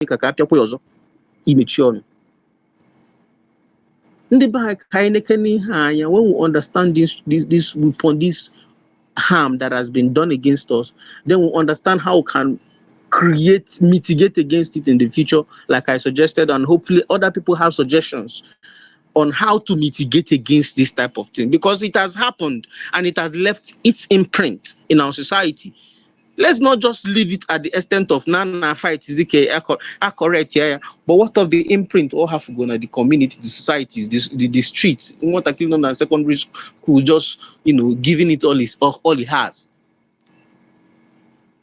ka apịakwa ọzọ imechi ọnụ. Ndị be anyị ka anyị neke n'ihe anya when we understand this weapon, this harm that has been done against us, then we understand how we can mitigate against it in the future, like I suggested, and hopefully other people have suggestions on how to mitigate against this type of thing, because it has happened and it has left its imprint in our society. Let's not just leave it at the extent of Nana fight is correct, yeah. But what of the imprint all have to go na the community, the societies, the streets, what actually known as secondary school, just giving it all it has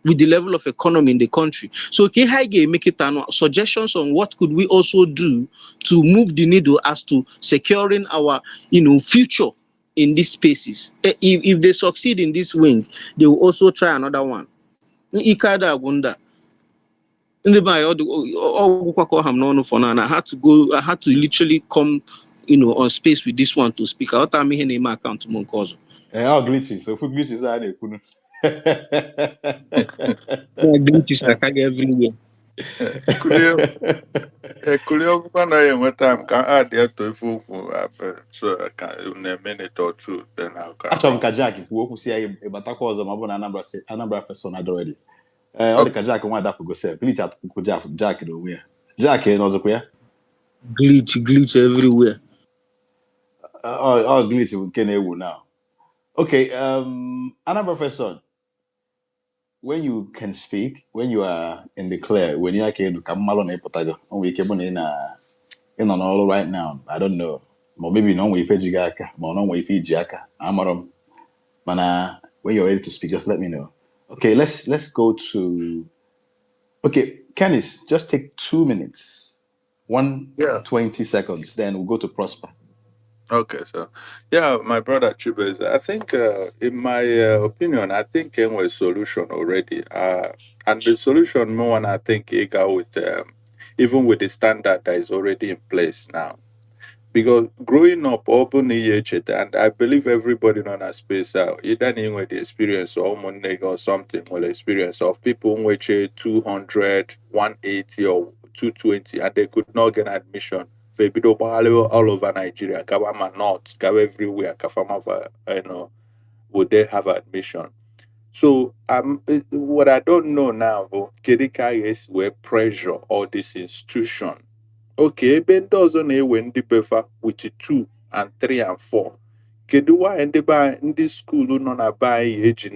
with the level of economy in the country. So Kehage make it suggestions on what could we also do to move the needle as to securing our future in these spaces. If they succeed in this wing, they will also try another one. Ikada Wunda. I had to literally come on space with this one to speak. I thought me name account Monkozo. Glitches. So for glitches are Glitches like everywhere. Time can add there to so I can in a minute or two. Then I'll come. Achọrọ m ka Jack kwuo okwu si ya ịbatakwa ọzọ ma ọ bụ na Anambra person adọrọdị. Ọ dị ka Jack nwa adapụgo sef. Glitch atụkwụ Jack n'onwe ya. Jack n'ọzọkwa ya? Glitch everywhere. Glitch bụ nke na-ewu now. Okay, Anambra person, when you can speak, when you are in the clear, when you can come along a potato, we came in on all right now. I don't know. Or maybe no way Fejigaka, or no way Fijaka. Amarum. Mana, when you're ready to speak, just let me know. Okay, let's go to Kenneth, just take 2 minutes. 20 seconds, then we'll go to Prosper. Okay, so my brother Chibes, I think in my opinion, I think there was a solution already. And the solution more one I think it got with even with the standard that is already in place now. Because growing up open and I believe everybody on a space either in with the experience or or something or experience of people in which 200, 180 or 220 and they could not get admission. All over Nigeria, Kawama North, Kawa everywhere, Kafama, would they have admission? So what I don't know now, Kedika is where pressure or this institution. Okay, Ben doesn't know when the prefer with 2 and 3 and 4. Keduwa and the buy in this school no buy age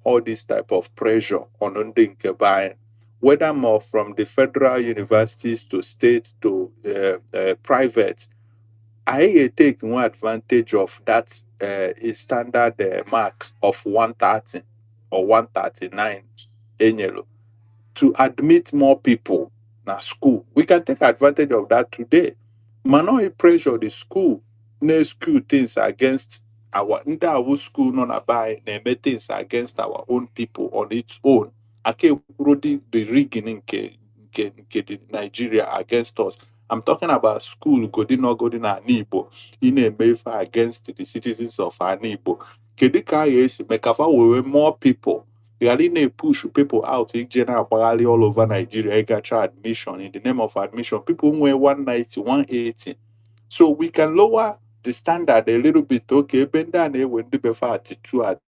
all this type of pressure on undink buying. Whether more from the federal universities to state to private, I take one advantage of that standard mark of 130 or 139 to admit more people na school. We can take advantage of that today. Mano pressure the school, no school things against our school non buy things against our own people on its own. Okay, the rigging in Nigeria against us. I'm talking about school going Anibo in a Mayfair against the citizens of Anibo. Kedika yes, Mekafa will more people. They are push people out in general all over Nigeria. Got admission in the name of admission. People who 190, 180. So we can lower the standard a little bit. Okay, bend down when the before at 2 at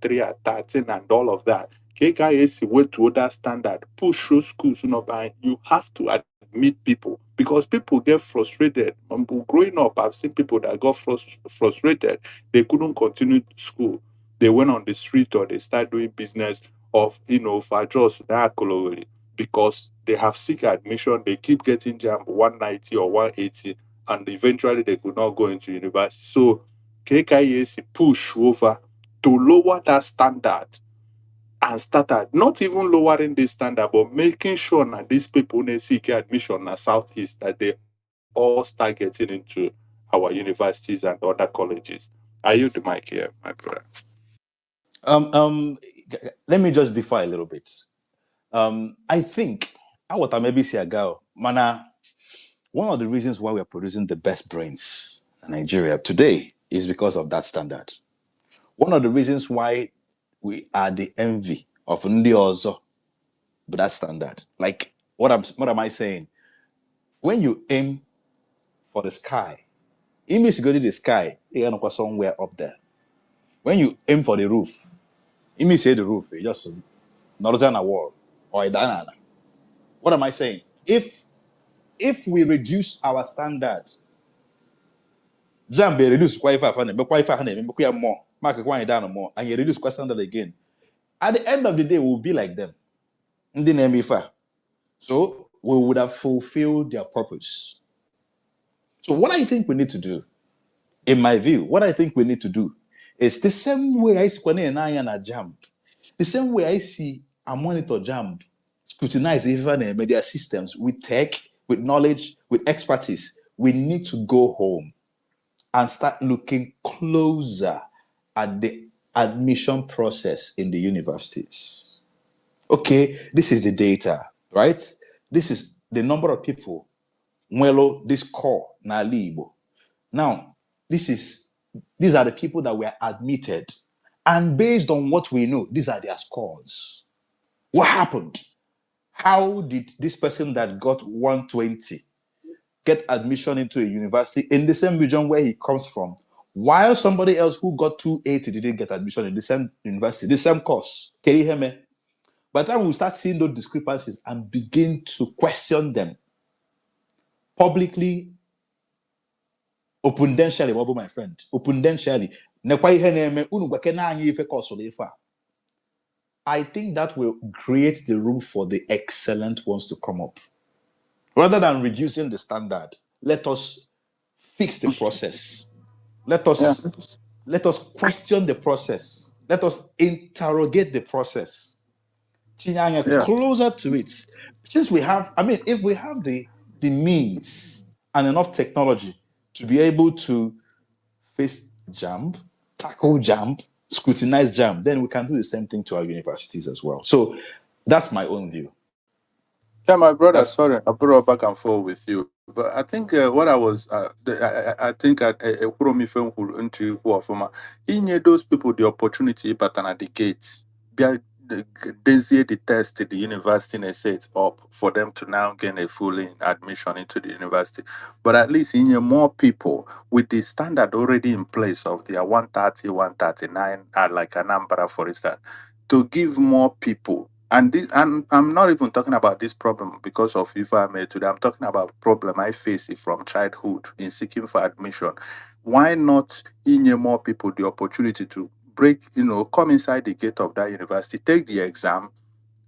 3 at 13 and all of that. KKS way to other standard. Push those schools not by. You have to admit people because people get frustrated. Growing up, I've seen people that got frustrated. They couldn't continue school. They went on the street or they start doing business of, for just that because they have seek admission, they keep getting jammed 190 or 180, and eventually they could not go into university. So KKEC push over to lower that standard and started not even lowering this standard, but making sure that these people who seek admission in Southeast that they all start getting into our universities and other colleges. Are you the mic here, my brother? Let me just defy a little bit. I think what I maybe say ago, Mana, one of the reasons why we are producing the best brains in Nigeria today is because of that standard. One of the reasons why we are the envy of Ndi Ozo, but that standard. Like What am I saying? When you aim for the sky, it means you go to the sky, you're gonna go somewhere up there. When you aim for the roof, it means you hit the roof, you just not on a wall or a banana. What am I saying? If we reduce our standard, jam be reduce qualify for them, qualify more, mark one down more, and you reduce standard again. At the end of the day, we'll be like them. So we would have fulfilled their purpose. So what I think we need to do, in my view, what I think we need to do is the same way I see a jam, the same way I see a monitor jam, scrutinize even media systems with tech, with knowledge, with expertise. We need to go home and start looking closer at the admission process in the universities. Okay, this is the data, right? This is the number of people. This core na Igbo. Now, these are the people that were admitted. And based on what we know, these are their scores. What happened? How did this person that got 120 get admission into a university in the same region where he comes from, while somebody else who got 280 didn't get admission in the same university, the same course? Can you hear me? By the time we start seeing those discrepancies and begin to question them publicly, opundentially, my friend, opundentially, I think that will create the room for the excellent ones to come up. Rather than reducing the standard, let us fix the process. Let us question the process. Let us interrogate the process. Closer to it. Since we have, if we have the means and enough technology to be able to face JAMB, tackle JAMB, scrutinize JAMB, then we can do the same thing to our universities as well. So that's my own view. Yeah, my brother, sorry, I brought back and forth with you. But I think what I was, I think I put me film into those people the opportunity, but at the gates, they the test the university and set it up for them to now gain a full admission into the university. But at least in more people with the standard already in place of their 130, 139, like an Anambra, for instance, to give more people. And I'm not even talking about this problem because of if I made today. I'm talking about problem I face it from childhood in seeking for admission. Why not in more people the opportunity to break, come inside the gate of that university, take the exam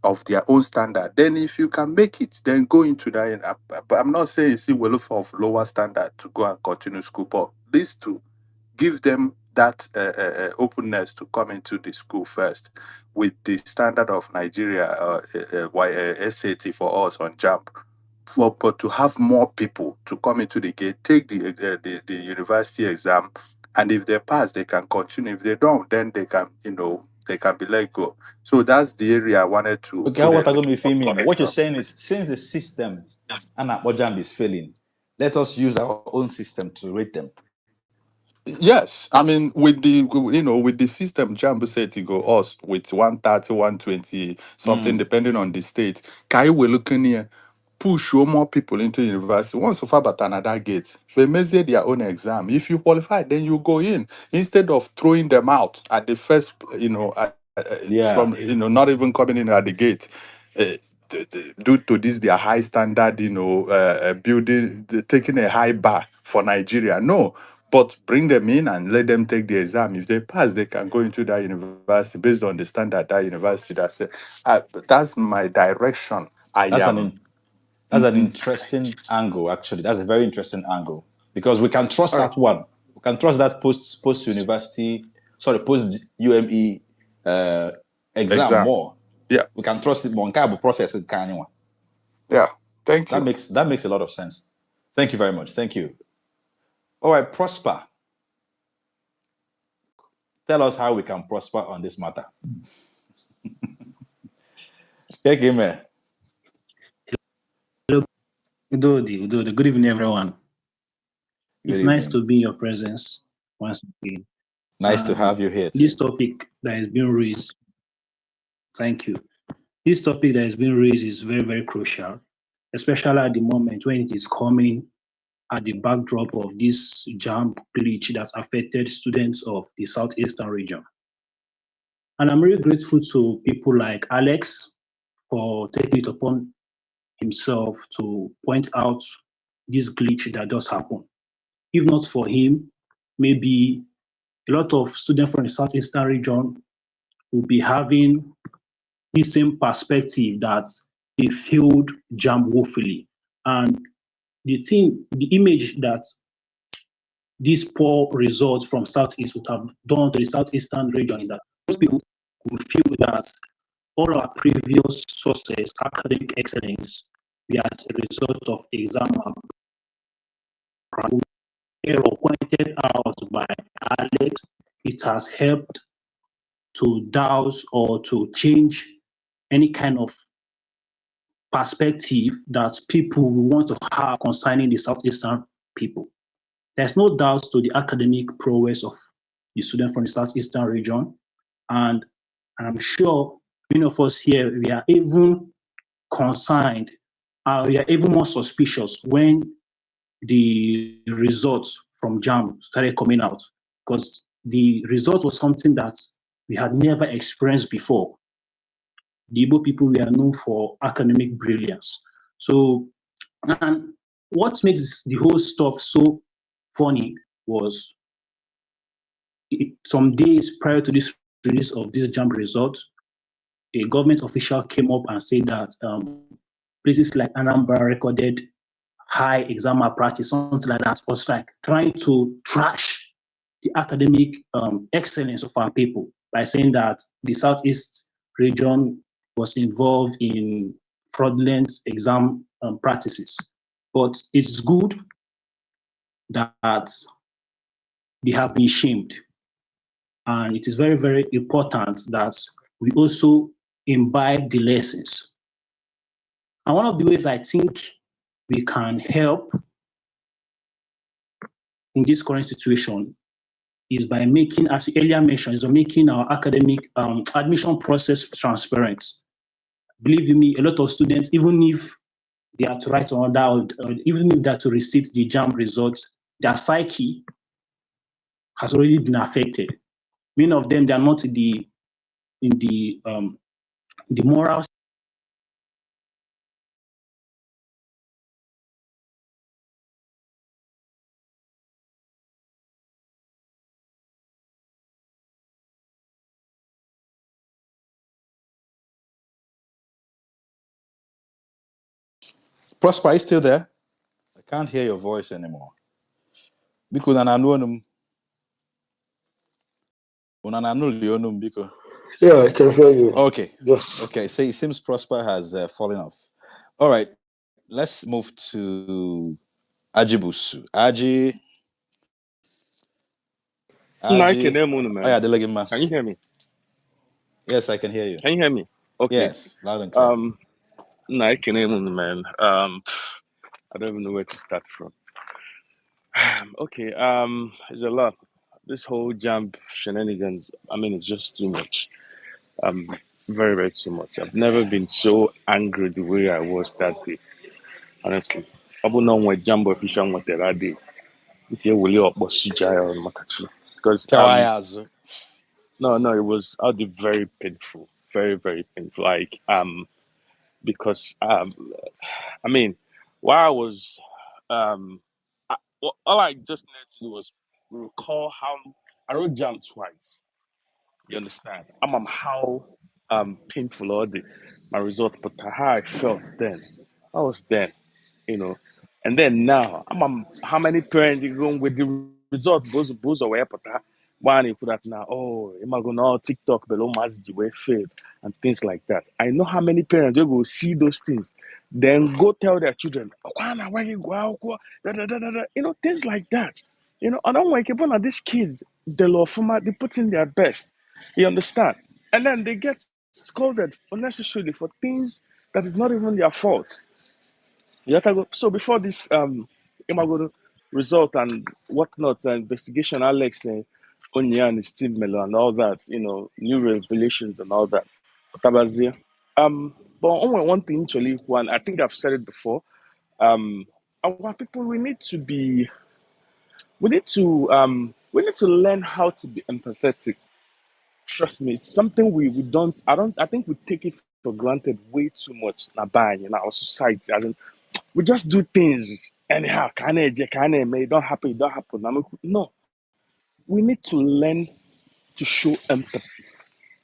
of their own standard. Then if you can make it, then go into that. But I'm not saying see we look for lower standard to go and continue school, but this to give them that openness to come into the school first with the standard of Nigeria SAT for us on JAMB, but to have more people to come into the gate, take the university exam, and if they pass, they can continue. If they don't, then they can they can be let go. So that's the area I wanted to. Okay, what you're saying is, since the system and JAMB is failing, let us use our own system to rate them. Yes, I mean with the system, JAMB said to go us with 130, 120 something depending on the state. Kai we looking here, push more people into university. Once so far, but another gate. They measure their own exam. If you qualify, then you go in instead of throwing them out at the first. From not even coming in at the gate. Due to this, their high standard, building, taking a high bar for Nigeria. No. But bring them in and let them take the exam. If they pass, they can go into that university based on the standard that university that's that's my direction. That's an interesting angle, actually. That's a very interesting angle. Because we can trust that one. We can trust that post UME exam more. Yeah. We can trust it more. Process it. Yeah. Thank you. That makes a lot of sense. Thank you very much. Thank you. All right, Prosper. Tell us how we can prosper on this matter. Hello, Udodi. Good evening, everyone. It's nice to be in your presence once again. Nice to have you here too. This topic that has been raised, thank you. This topic that has been raised is very, very crucial. especially at the moment when it is coming at the backdrop of this JAMB glitch that affected students of the Southeastern region. And I'm really grateful to people like Alex for taking it upon himself to point out this glitch that does happen. If not for him, maybe a lot of students from the Southeastern region will be having the same perspective that they failed JAMB woefully. And the image that these poor results from Southeast would have done to the Southeastern region is that most people will feel that all our previous sources, academic excellence, were as a result of exam error pointed out by Alex. It has helped to douse or to change any kind of perspective that people will want to have concerning the Southeastern people. There's no doubt to the academic prowess of the student from the Southeastern region. And I'm sure many of us here, we are even concerned, we are even more suspicious when the results from JAMB started coming out, because the result was something that we had never experienced before. The Igbo people were known for academic brilliance. So, and what makes the whole stuff so funny was some days prior to this release of this JAMB result, a government official came up and said that places like Anambra recorded high exam malpractice, something like that, was like trying to trash the academic excellence of our people by saying that the Southeast region was involved in fraudulent exam practices. But it's good that they have been shamed. And it is very, very important that we also imbibe the lessons. And one of the ways I think we can help in this current situation is by making, as earlier mentioned, is by making our academic admission process transparent. Believe me, a lot of students, even if they are to write on that, even if they are to receive the JAMB results, their psyche has already been affected. Many of them, they are not in the moral. Prosper, are you still there? I can't hear your voice anymore. Because yeah, I can hear you. Okay. Yes. Okay. So it seems Prosper has fallen off. All right. Let's move to Ajibusu. Aji. Oh yeah, can you hear me? Yes, I can hear you. Can you hear me? Okay. Yes, loud and clear. Man. I don't even know where to start from. Okay. There's a lot. This whole JAMB shenanigans. I mean, it's just too much. Very, very too much. I've never been so angry the way I was that day. Honestly, I would know when JAMB official wanted that day. If you will up because no, it was out there very painful, very, very painful. Like because I mean, while I was all I just needed to do was recall how I wrote JAMB twice. You understand? How painful all the my result, but how I felt then. I was then, you know. And then now, how many parents you going with the result? Both away, but one you put that now. Oh, am I going TikTok below the way failed and things like that. I know how many parents they go see those things, then go tell their children, where you go, you know, things like that. You know, I don't like it when these kids, they put in their best. You understand? And then they get scolded unnecessarily for things that is not even their fault. You have to go. So before this Imago result and whatnot, investigation, Alex and Onya and Steve Melo and all that, you know, new revelations and all that. Tabazi, But only one thing, actually, one, I think I've said it before. Our people, we need to learn how to be empathetic. Trust me, it's something we don't. I think we take it for granted way too much in our society. We just do things anyhow. Can it don't happen, it don't happen. No, we need to learn to show empathy.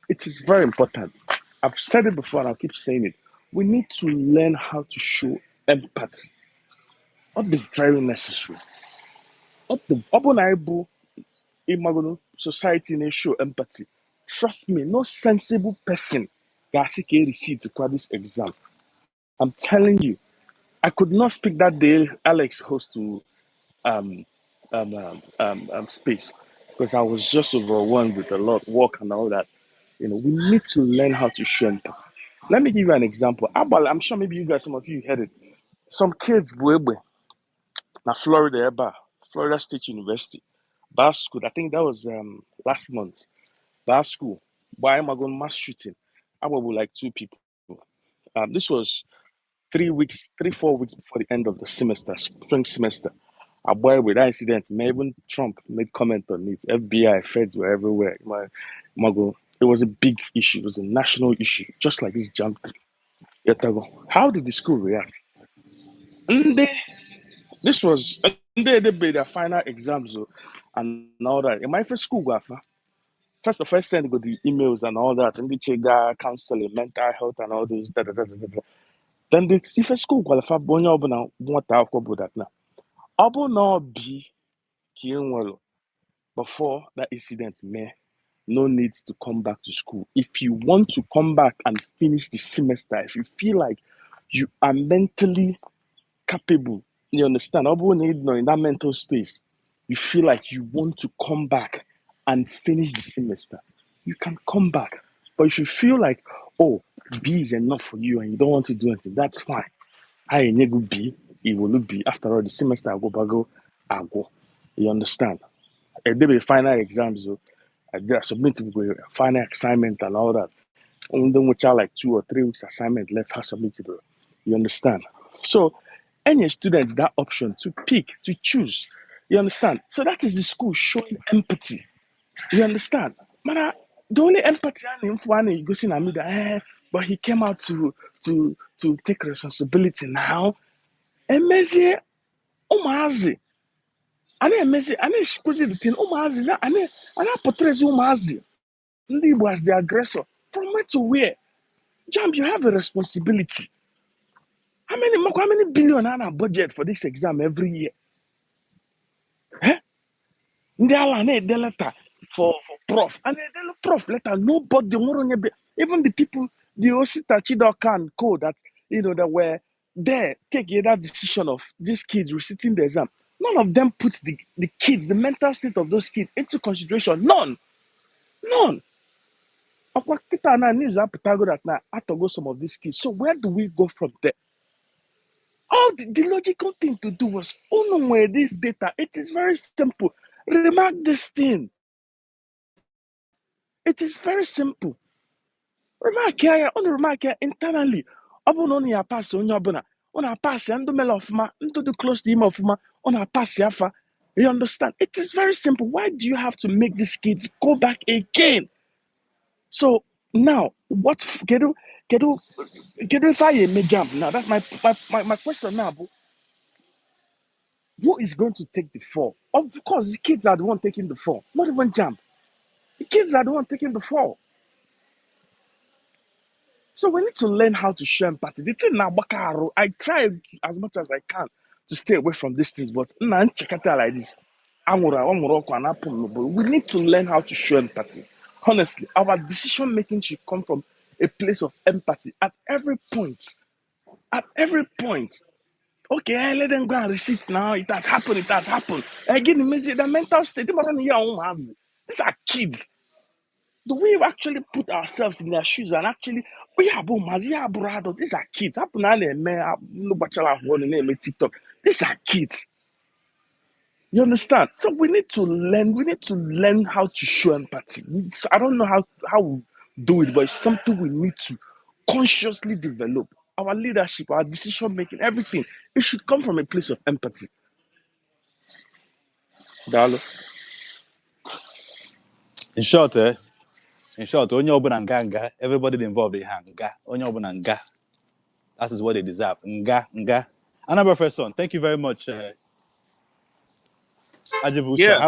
It is very important. I've said it before and I'll keep saying it. We need to learn how to show empathy. Not the very necessary. Not the open society and show empathy. Trust me, no sensible person can seek a receipt to qualify this exam. I'm telling you, I could not speak that day Alex host to um, space because I was just overwhelmed with a lot of work and all that. We need to learn how to show empathy. Let me give you an example. I'm sure maybe you guys, some of you heard it. Some kids, na Florida State University, bar school. I think that was last month. Bar school, why am I going mass shooting? I was with like 2 people. This was 4 weeks before the end of the semester, spring semester. A boy with that incident, even Trump made comment on it. FBI, feds were everywhere. It was a big issue. It was a national issue, just like this jump. How did the school react? And this was they made their final exams and all that. In my first school, first send go the emails and all that, and the chega counseling, mental health and all those. Then the if school qualify bonya obuna what that now. Obu no be kienwelo before that incident no need to come back to school. If you want to come back and finish the semester, if you feel like you are mentally capable, you understand? Obu need in that mental space. You feel like you want to come back and finish the semester, you can come back. But if you feel like, oh, B is enough for you and you don't want to do anything, that's fine. I go B, it will be. After all, the semester I go. You understand? And there be final exams, I did submit to final assignment and all that. Only which are like 2 or 3 weeks assignment left has submitted. You understand? So any student that option to pick, to choose. You understand? So that is the school showing empathy. You understand? Man, the only empathy I need for you go see na me that but he came out to take responsibility now. Emezi umazi. Ani emezi ani shikuzi the thing umazi na ani portrays umazi. Ndi Igbo as the aggressor. From where to where? Jump, you have a responsibility. How many billion are budget for this exam every year? Ndị ala na-ede letter for prof and they prof letter nobody even the people the Osita Chidoka and co that that were there take that decision of these kids reciting the exam. None of them put the kids, the mental state of those kids into consideration. None. Okwa na news apụtago that na atogo some of these kids. So where do we go from there? All the logical thing to do was where this data. It is very simple. Remark this thing. It is very simple. Remark here, internally. On ya pass on your bona. On a pass and the mail of ma into the close team of ma on a pass yafa. You understand? It is very simple. Why do you have to make these kids go back again? So now what get if I may jump now? That's my question now. Who is going to take the fall? Of course, the kids are the one taking the fall, not even jump. The kids are the one taking the fall. So we need to learn how to show empathy. The thing now, I try as much as I can to stay away from these things, but like this. We need to learn how to show empathy. Honestly, our decision making should come from a place of empathy at every point. At every point. Okay, let them go and receipt now. It has happened. Again, the mental state. These are kids. Do we actually put ourselves in their shoes and actually, these are kids. These are kids. You understand? So we need to learn how to show empathy. I don't know how we do it, but it's something we need to consciously develop. Our leadership, our decision making, everything, it should come from a place of empathy. Dalo. In short, onye ọbụla nga, everybody involved in nga, onye ọbụla nga. That is what they deserve. Nga. Another person, thank you very much, Ajibusa. Yeah, I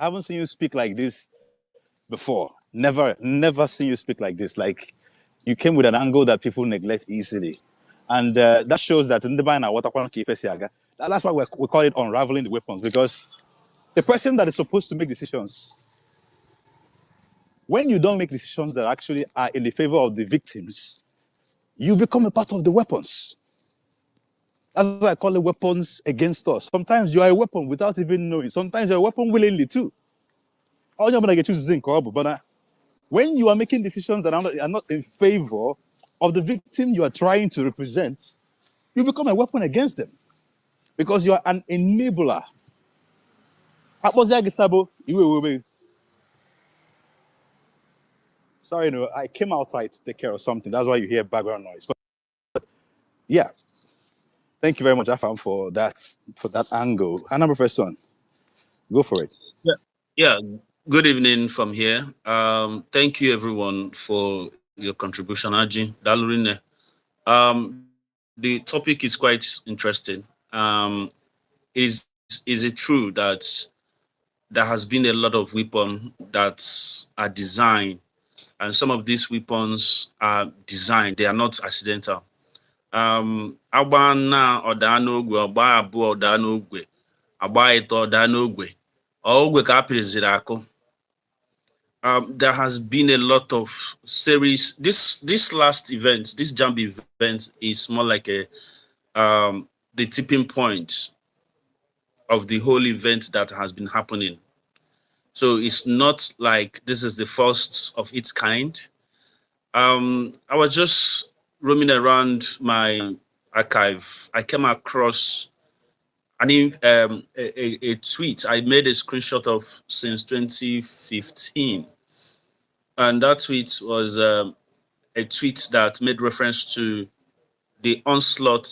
haven't seen you speak like this before. Never seen you speak like this. Like you came with an angle that people neglect easily. And that shows that in the Bible, that's why we call it unraveling the weapons, because the person that is supposed to make decisions, when you don't make decisions that actually are in the favor of the victims, you become a part of the weapons. That's why I call it weapons against us. Sometimes you are a weapon without even knowing. Sometimes you're a weapon willingly too. But when you are making decisions that are not in favor of the victim you are trying to represent, you become a weapon against them because you are an enabler. Sorry, no, I came outside to take care of something. That's why you hear background noise. But yeah, thank you very much, Afam, for that angle. Hannah, Professor, go for it. Yeah. Good evening from here. Thank you everyone for your contribution, Aji. Dalurine. The topic is quite interesting. Is it true that there has been a lot of weapons that are designed, and some of these weapons are designed, they are not accidental. Agba na ọda n'ogwe, ọgba abụọ ọda n'ogwe, agba ịtọ ọda n'ogwe, ogwe ka apịrịzịrị akụ. There has been a lot of series. This last event, this jump event, is more like a the tipping point of the whole event that has been happening. So it's not like this is the first of its kind. I was just roaming around my archive. I came across a tweet. I made a screenshot of since 2015. And that tweet was a tweet that made reference to the onslaught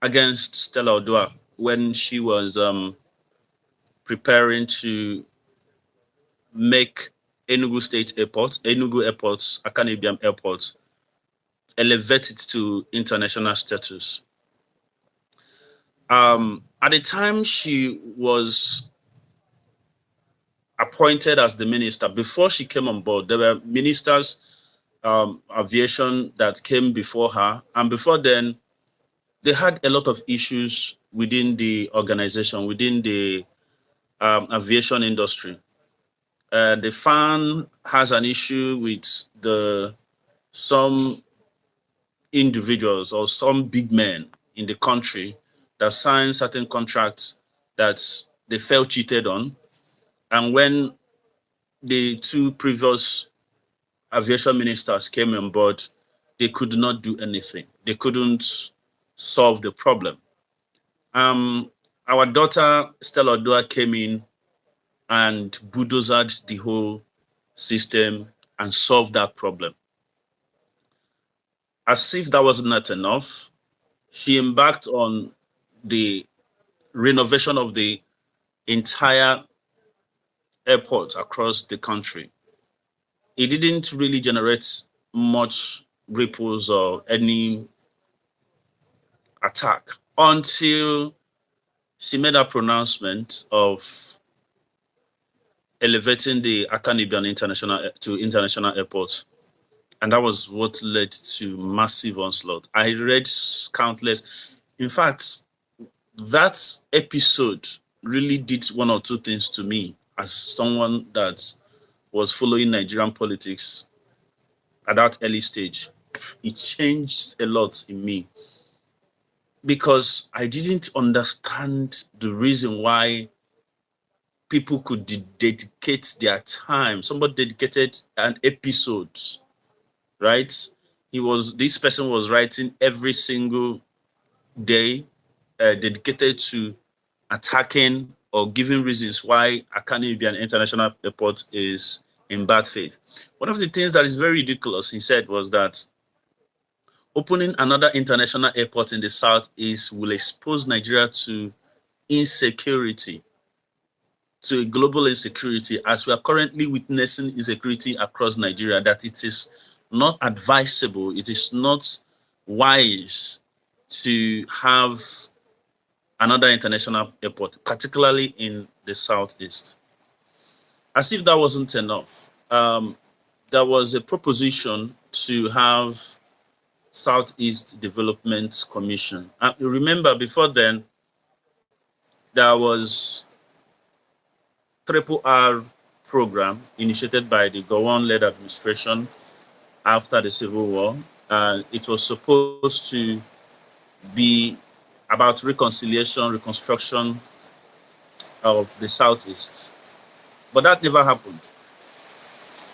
against Stella Odua when she was preparing to make Enugu State Airport, Enugu Airports, Akanibiam Airport, elevate it to international status. At the time she was appointed as the minister, before she came on board, there were ministers, aviation that came before her. And before then, they had a lot of issues within the organization, within the aviation industry. The FAN has an issue with some individuals or some big men in the country that signed certain contracts that they felt cheated on. And when the two previous aviation ministers came on board, they could not do anything. They couldn't solve the problem. Our daughter, Stella Odua, came in and bulldozed the whole system and solved that problem. As if that was not enough, she embarked on the renovation of the entire airport across the country. It didn't really generate much ripples or any attack until she made a pronouncement of elevating the Akanibian international airport. And that was what led to massive onslaught. I read countless. In fact, that episode really did one or two things to me as someone that was following Nigerian politics at that early stage. It changed a lot in me because I didn't understand the reason why people could dedicate their time. Somebody dedicated an episode, right? This person was writing every single day, dedicated to attacking or giving reasons why Akanibian International Airport is in bad faith. One of the things that is very ridiculous, he said, was that opening another international airport in the southeast will expose Nigeria to insecurity, to a global insecurity, as we are currently witnessing insecurity across Nigeria, that it is not advisable, it is not wise to have another international airport, particularly in the southeast. As if that wasn't enough, there was a proposition to have Southeast Development Commission. Remember, before then, there was Triple R program initiated by the Gowon-led administration after the Civil War. It was supposed to be about reconciliation, reconstruction of the Southeast, but that never happened.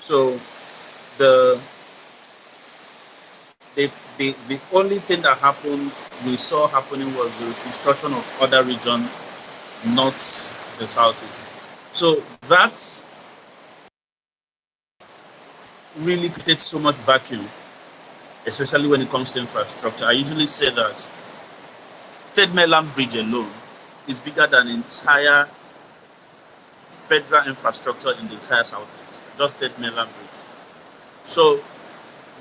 So the only thing that happened, we saw happening, was the reconstruction of other regions, not the Southeast. So that really creates so much vacuum, especially when it comes to infrastructure. I usually say that Third Mainland Bridge alone is bigger than entire federal infrastructure in the entire Southeast, just Third Mainland Bridge. So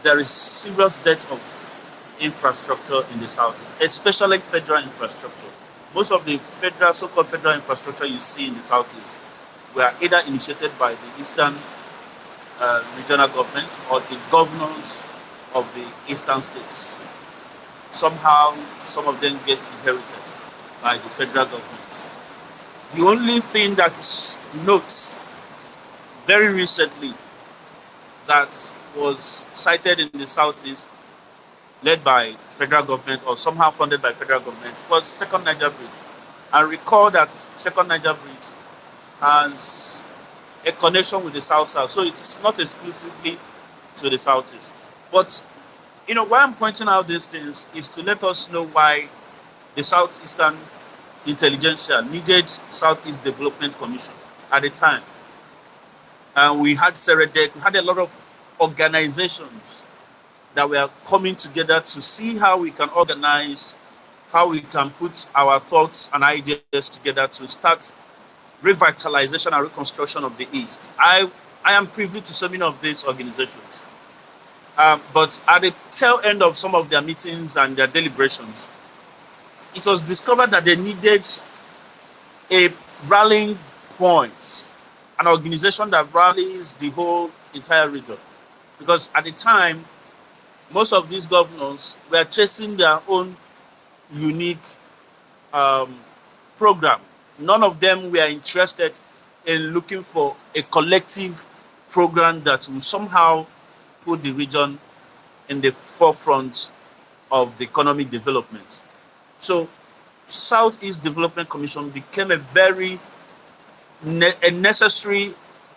there is serious debt of infrastructure in the Southeast, especially federal infrastructure. Most of the federal, so-called federal infrastructure you see in the Southeast were either initiated by the Eastern regional government or the governors of the Eastern states. Somehow, some of them get inherited by the federal government. The only thing that is notes very recently that was cited in the Southeast, led by federal government or somehow funded by federal government, was Second Niger Bridge. And recall that Second Niger Bridge has a connection with the South-South, so it is not exclusively to the Southeast. But, why I'm pointing out these things is to let us know why the Southeastern intelligentsia needed Southeast Development Commission at the time. And we had Seredec, we had a lot of organizations that were coming together to see how we can organize, how we can put our thoughts and ideas together to start revitalization and reconstruction of the East. I am privy to so many of these organizations. But at the tail end of some of their meetings and their deliberations, it was discovered that they needed a rallying point, an organization that rallies the whole entire region. Because at the time, most of these governors were chasing their own unique program. None of them were interested in looking for a collective program that will somehow put the region in the forefront of the economic development. So Southeast Development Commission became a very necessary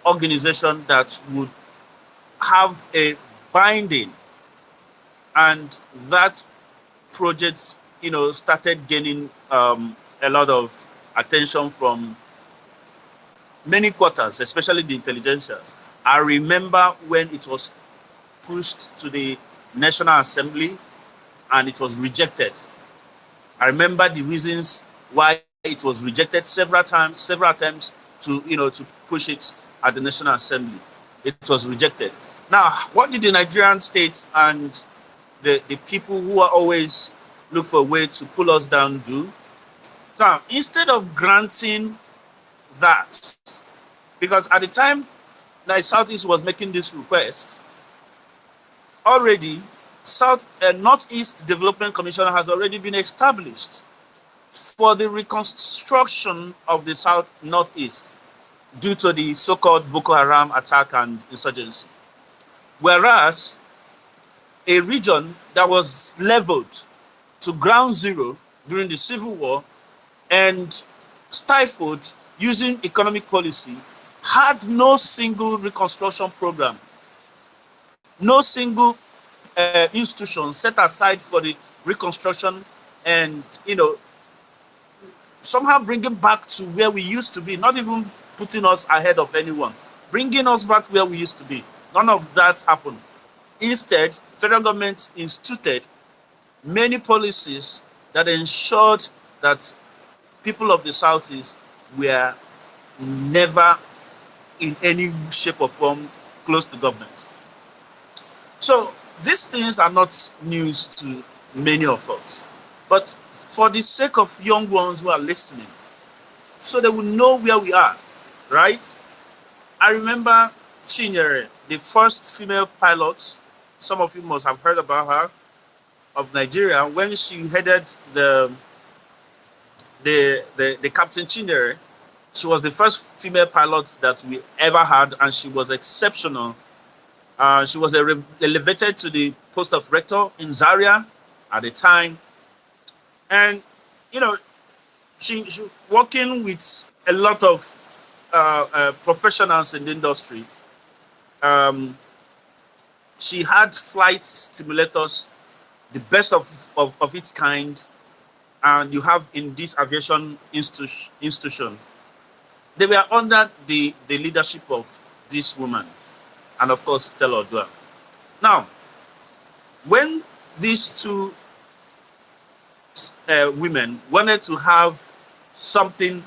organization that would have a binding, and that project, started gaining a lot of attention from many quarters, especially the intelligentsias. I remember when it was pushed to the National Assembly and it was rejected. I remember the reasons why it was rejected several attempts to push it at the National Assembly. It was rejected. Now, what did the Nigerian state and the people who are always look for a way to pull us down do? Now, instead of granting that, because at the time that Southeast was making this request, already Northeast Development Commission has already been established for the reconstruction of the Northeast due to the so-called Boko Haram attack and insurgency. Whereas a region that was leveled to ground zero during the Civil War and stifled using economic policy had no single reconstruction program, no single institution set aside for the reconstruction and, somehow bringing back to where we used to be, not even putting us ahead of anyone, bringing us back where we used to be. None of that happened. Instead, federal government instituted many policies that ensured that people of the Southeast were never in any shape or form close to government. So these things are not news to many of us. But for the sake of young ones who are listening, so they will know where we are, right? I remember Chinyere, the first female pilot, some of you must have heard about her, of Nigeria, when she headed the Captain Chinyere. She was the first female pilot that we ever had, and she was exceptional. She was elevated to the post of rector in Zaria at the time. And, you know, she working with a lot of professionals in the industry. She had flight simulators, the best of its kind, and you have in this aviation institution. They were under the leadership of this woman, and of course, Stella Odua. Now, when these two women wanted to have something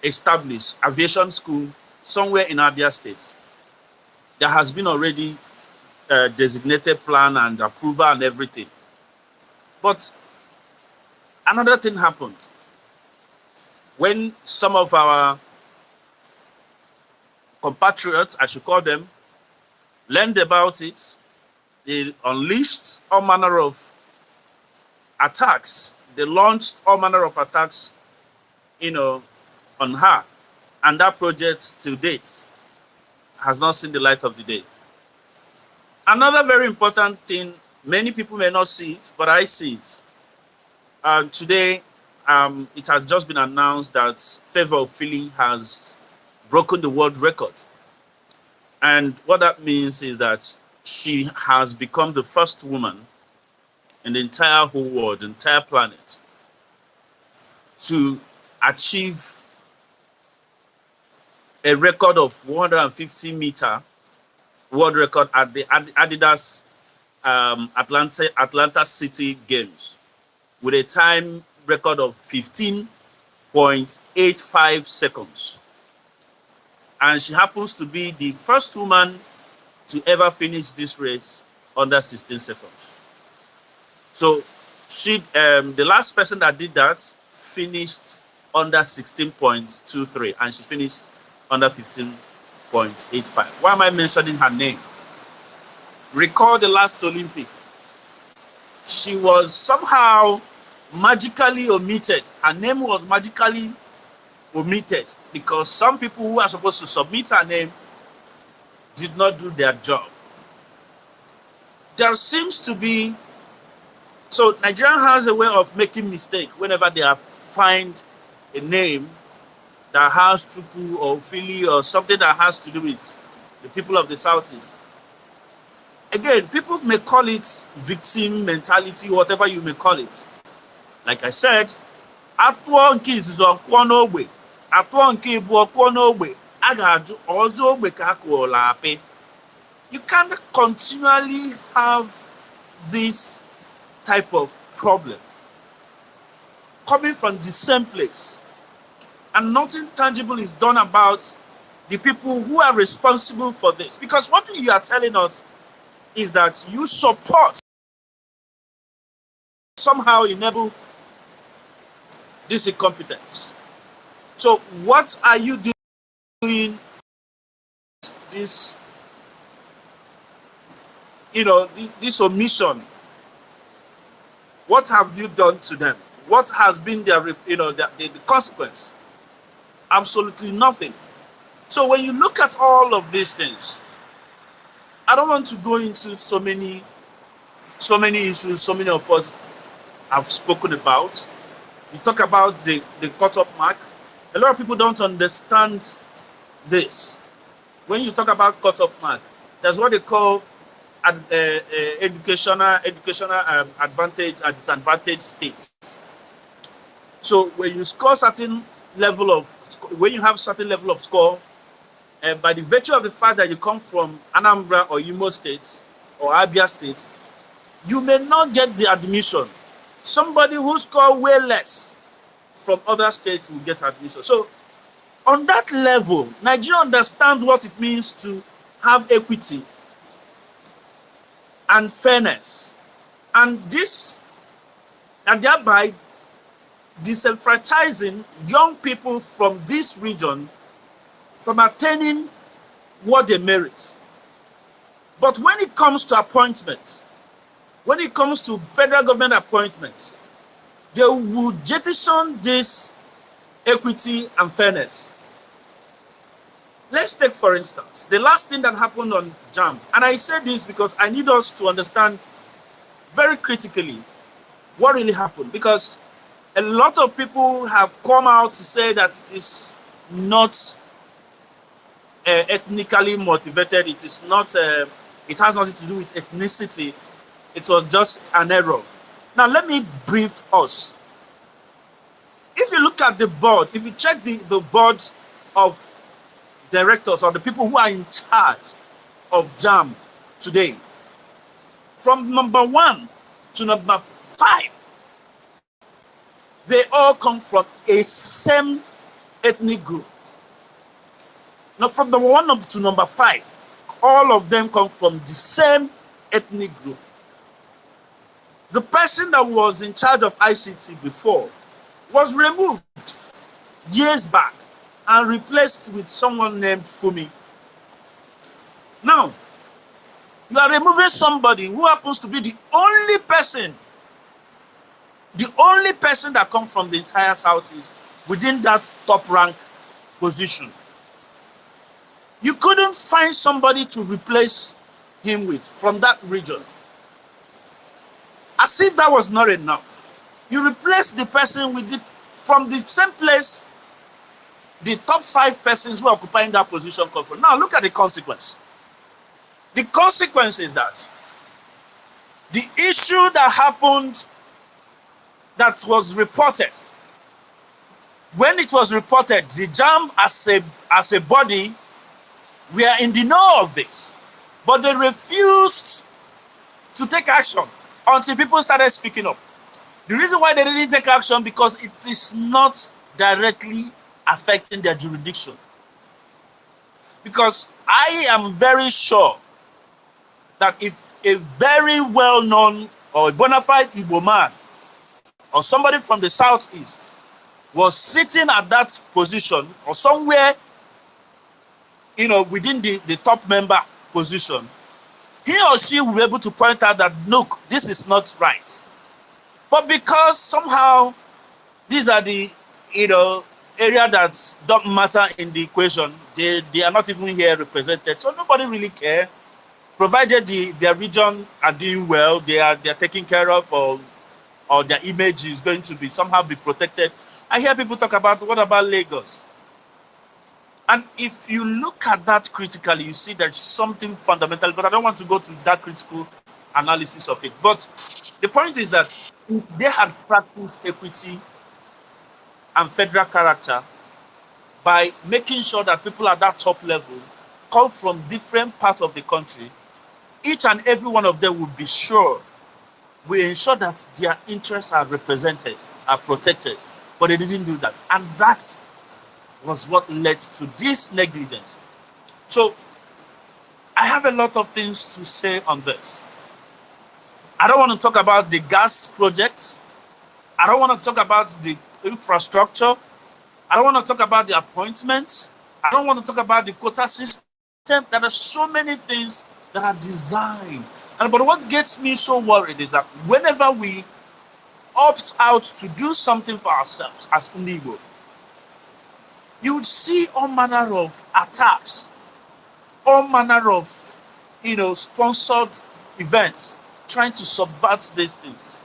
established, aviation school, somewhere in Abia State, there has been already a designated plan and approval and everything. But another thing happened. When some of our compatriots, I should call them, learned about it, they unleashed all manner of attacks. They launched all manner of attacks, you know, on her. And that project, to date, has not seen the light of the day. Another very important thing, many people may not see it, but I see it. Today, it has just been announced that Favor Philly has broken the world record. And what that means is that she has become the first woman in the entire whole world, the entire planet, to achieve a record of 150-meter world record at the Adidas Atlanta City Games with a time record of 15.85 seconds. And she happens to be the first woman to ever finish this race under 16 seconds. So she, the last person that did that finished under 16.23, and she finished under 15.85. Why am I mentioning her name? Recall the last Olympic. She was somehow magically omitted. Her name was magically omitted because some people who are supposed to submit her name did not do their job. There seems to be, so Nigeria has a way of making mistake whenever they find a name that has Tuku or Philly or something that has to do with the people of the Southeast. Again, people may call it victim mentality, whatever you may call it. Like I said, you can't continually have this type of problem coming from the same place, and nothing tangible is done about the people who are responsible for this. Because what you are telling us is that you support, somehow enable this incompetence. So what are you doing this, you know, this omission? What have you done to them? What has been their, you know, the consequence? Absolutely nothing. So when you look at all of these things, I don't want to go into so many issues so many of us have spoken about. You talk about the cutoff mark. A lot of people don't understand this. When you talk about cutoff mark, there's what they call educational advantage and disadvantage states. So when you score certain level of, when you have certain level of score, by the virtue of the fact that you come from Anambra or Imo states or Abia states, you may not get the admission. Somebody who scored way less from other states will get admission. So on that level, Nigeria understands what it means to have equity and fairness. And this, and thereby disenfranchising young people from this region from attaining what they merit. But when it comes to appointments, when it comes to federal government appointments, they will jettison this equity and fairness. Let's take, for instance, the last thing that happened on JAMB. And I say this because I need us to understand very critically what really happened, because a lot of people have come out to say that it is not ethnically motivated. It is not, it has nothing to do with ethnicity. It was just an error. Now, let me brief us. If you look at the board, if you check the board of directors or the people who are in charge of JAMB today, from number 1 to number 5, they all come from a same ethnic group. Now, from number 1 to number 5, all of them come from the same ethnic group. The person that was in charge of ICT before was removed years back and replaced with someone named Fumi. Now, you are removing somebody who happens to be the only person that comes from the entire Southeast within that top rank position. You couldn't find somebody to replace him with from that region. As if that was not enough, you replace the person with from the same place the top 5 persons who are occupying that position come from. Now look at the consequence. The consequence is that the issue that happened, that was reported, when it was reported, the JAMB as a body, we are in the know of this, but they refused to take action until people started speaking up. The reason why they didn't take action, because it is not directly affecting their jurisdiction. Because I am very sure that if a very well-known or a bona fide Igbo man or somebody from the Southeast was sitting at that position or somewhere, within the top member position, he or she will be able to point out that, look, this is not right. But because somehow these are the, area that don't matter in the equation, they are not even here represented. So nobody really cares. Provided their region are doing well, they are taken care of, or their image is going to be somehow be protected. I hear people talk about, what about Lagos? And if you look at that critically, you see there's something fundamental, but I don't want to go to that critical analysis of it. But the point is that if they had practiced equity and federal character by making sure that people at that top level come from different parts of the country, each and every one of them will be sure, we ensure that their interests are represented, are protected, but they didn't do that. And that was what led to this negligence. So I have a lot of things to say on this. I don't want to talk about the gas projects. I don't want to talk about the infrastructure. I don't want to talk about the appointments. I don't want to talk about the quota system. There are so many things that are designed. But what gets me so worried is that whenever we opt out to do something for ourselves as Ụmụ Igbo, you would see all manner of attacks, all manner of, sponsored events trying to subvert these things.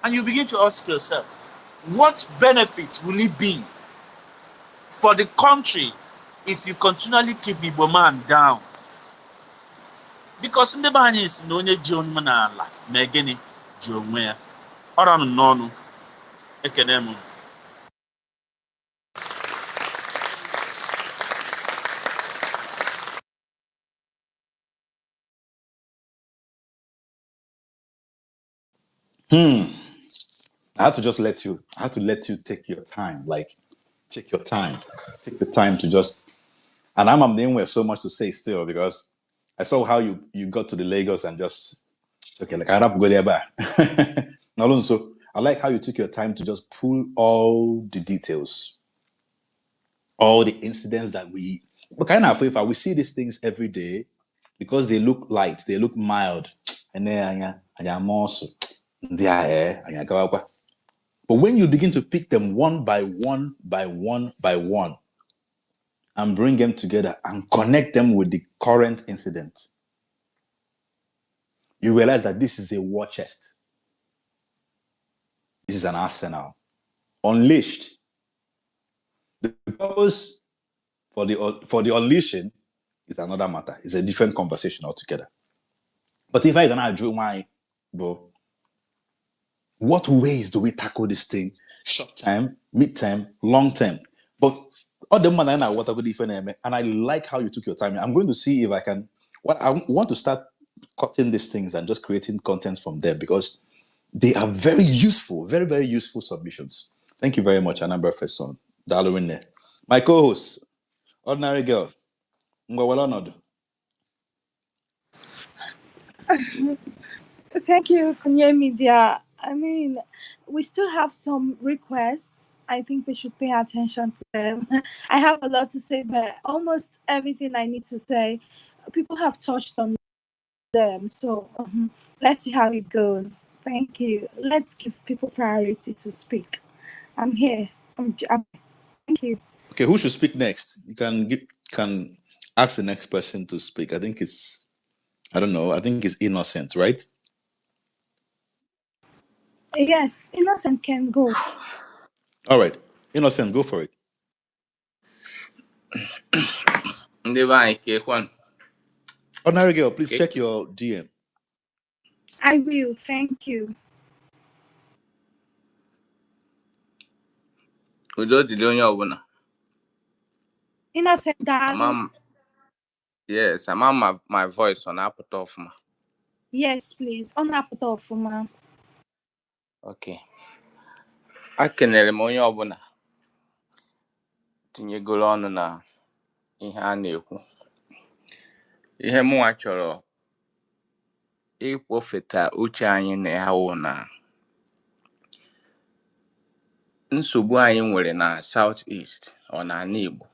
And you begin to ask yourself, what benefit will it be for the country if you continually keep Igbo man down? Because in the man is no onye ji onwe na ala ma gịnị ji onwe ya. Ọra n'ọnụ ekene m. I had to just let you. I had to let you take your time. Like, take your time. Take the time to just. And I'm the with so much to say still because I saw how you got to the Lagos and just okay, like I go there back. Also, I like how you took your time to just pull all the details, all the incidents that but kind of if we see these things every day because they look light, they look mild, and then but when you begin to pick them one by one by one by one and bring them together and connect them with the current incident, you realize that this is a war chest. This is an arsenal. Unleashed. The purpose for the unleashing is another matter. It's a different conversation altogether. But if I can draw my bro, what ways do we tackle this thing? Short term, mid term, long term. But all the man I what I different and I like how you took your time. I'm going to see if I can I want to start cutting these things and just creating content from them because they are very useful, very, very useful submissions. Thank you very much, Anambra Feson. Dalwine. My co-host, Ordinary Girl. Ngwawala Thank you, Kunye Media. I mean, we still have some requests. I think we should pay attention to them. I have a lot to say, but almost everything I need to say, people have touched on them. So let's see how it goes. Thank you. Let's give people priority to speak. I'm here. Thank you. Okay, who should speak next? You can ask the next person to speak. I think I don't know. I think it's Innocent, right? Yes, Innocent can go. All right. Innocent, go for it. Ordinary Girl, please check your DM. I will. Thank you. Innocent, darling. Yes, I'm on my voice on Apple off. Yes, please. On Apple off, ma. Okay. Akenere m onye ọbụla tinyegoro ọnụ na ihe a na-ekwu. Ihe mụnwa chọrọ ịkpọfeta uche anyị na ya wụ na nsogbu anyị nwere na South East ọ na ala Igbo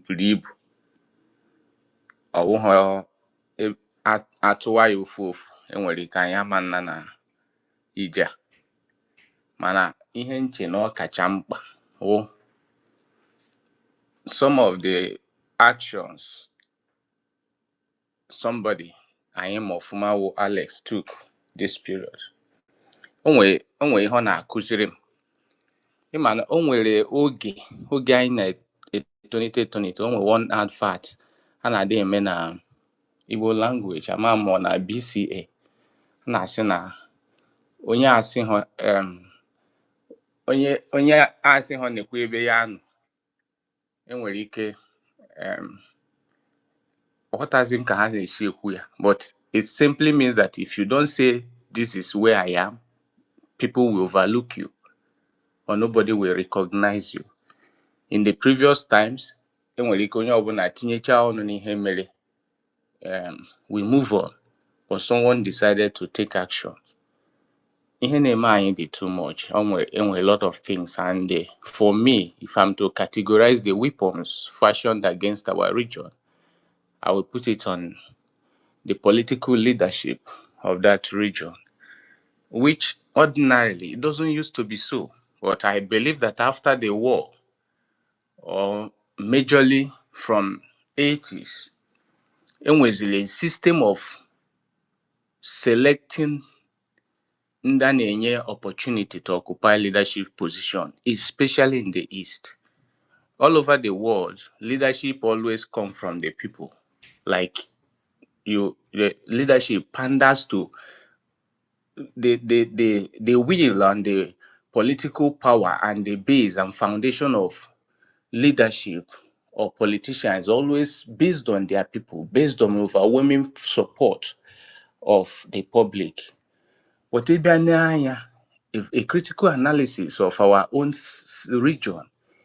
buru ibu. Ọ wụghọ atụwa ya ofu ofu enwere ike anyị ama nna na ije. Mana ihe nche na ọ kacha mkpa wụ some of the actions somebody anyị ma ọfụma wụ Alex took this period. Onwe ihe ọ na-akụziri m. Ịma na o nwere oge anyị na-etonite o nwere one advert a na-adị eme na Igbo language ama m na BCA na-asị na onye asị ha onye asị ha na-ekwu ebe ya nọ enwere ike ọghọtazi m ka ha na-esi ekwu ya, but it simply means that if you don't say this is where I am, people will overlook you or nobody will recognize you. In the previous times, enwere ike onye ọbụla tinyecha ọnụ n'ihe mere, we move on, but someone decided to take action. Ihe na-eme anyị dị too much. Enwere a lot of things, and for me, if I'm to categorize the weapons fashioned against our region, I will put it on the political leadership of that region, which ordinarily it doesn't used to be so. But I believe that after the war, or majorly from 80s, there was a system of selecting ndị opportunity to occupy leadership position, especially in the East. All over the world, leadership always come from the people. Like the leadership panders to the will and the political power and the base and foundation of leadership or politicians always based on their people, based on overwhelming support of the public. if a critical analysis of our own region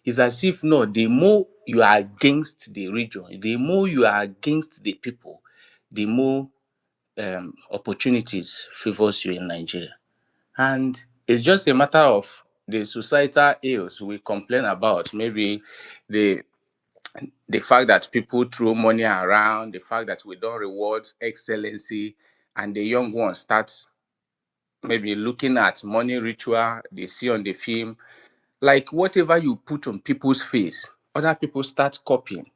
is as if no, the more you are against the region, the more you are against the people, the more opportunities favors you in Nigeria. And it's just a matter of the societal ills we complain about, maybe the fact that people throw money around, the fact that we don't reward excellency, and the young ones start maybe looking at money ritual they see on the film, like whatever you put on people's face, other people start copying.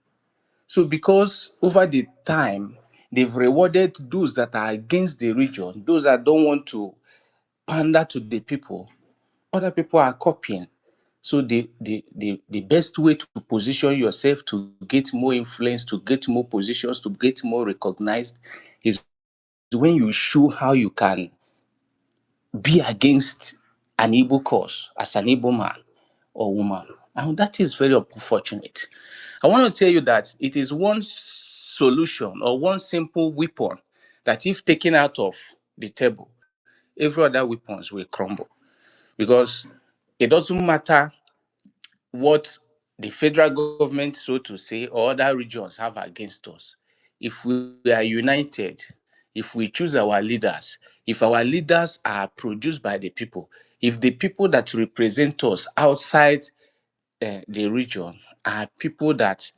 So because over the time, they've rewarded those that are against the region, those that don't want to pander to the people, other people are copying. So the best way to position yourself to get more influence, to get more positions, to get more recognized is when you show how you can be against an Igbo cause as an Igbo man or woman. And that is very unfortunate. I want to tell you that it is one solution or one simple weapon that if taken out of the table, every other weapons will crumble. Because it doesn't matter what the federal government, so to say, or other regions have against us. If we are united, if we choose our leaders, if our leaders are produced by the people, if the people that represent us outside the region are people that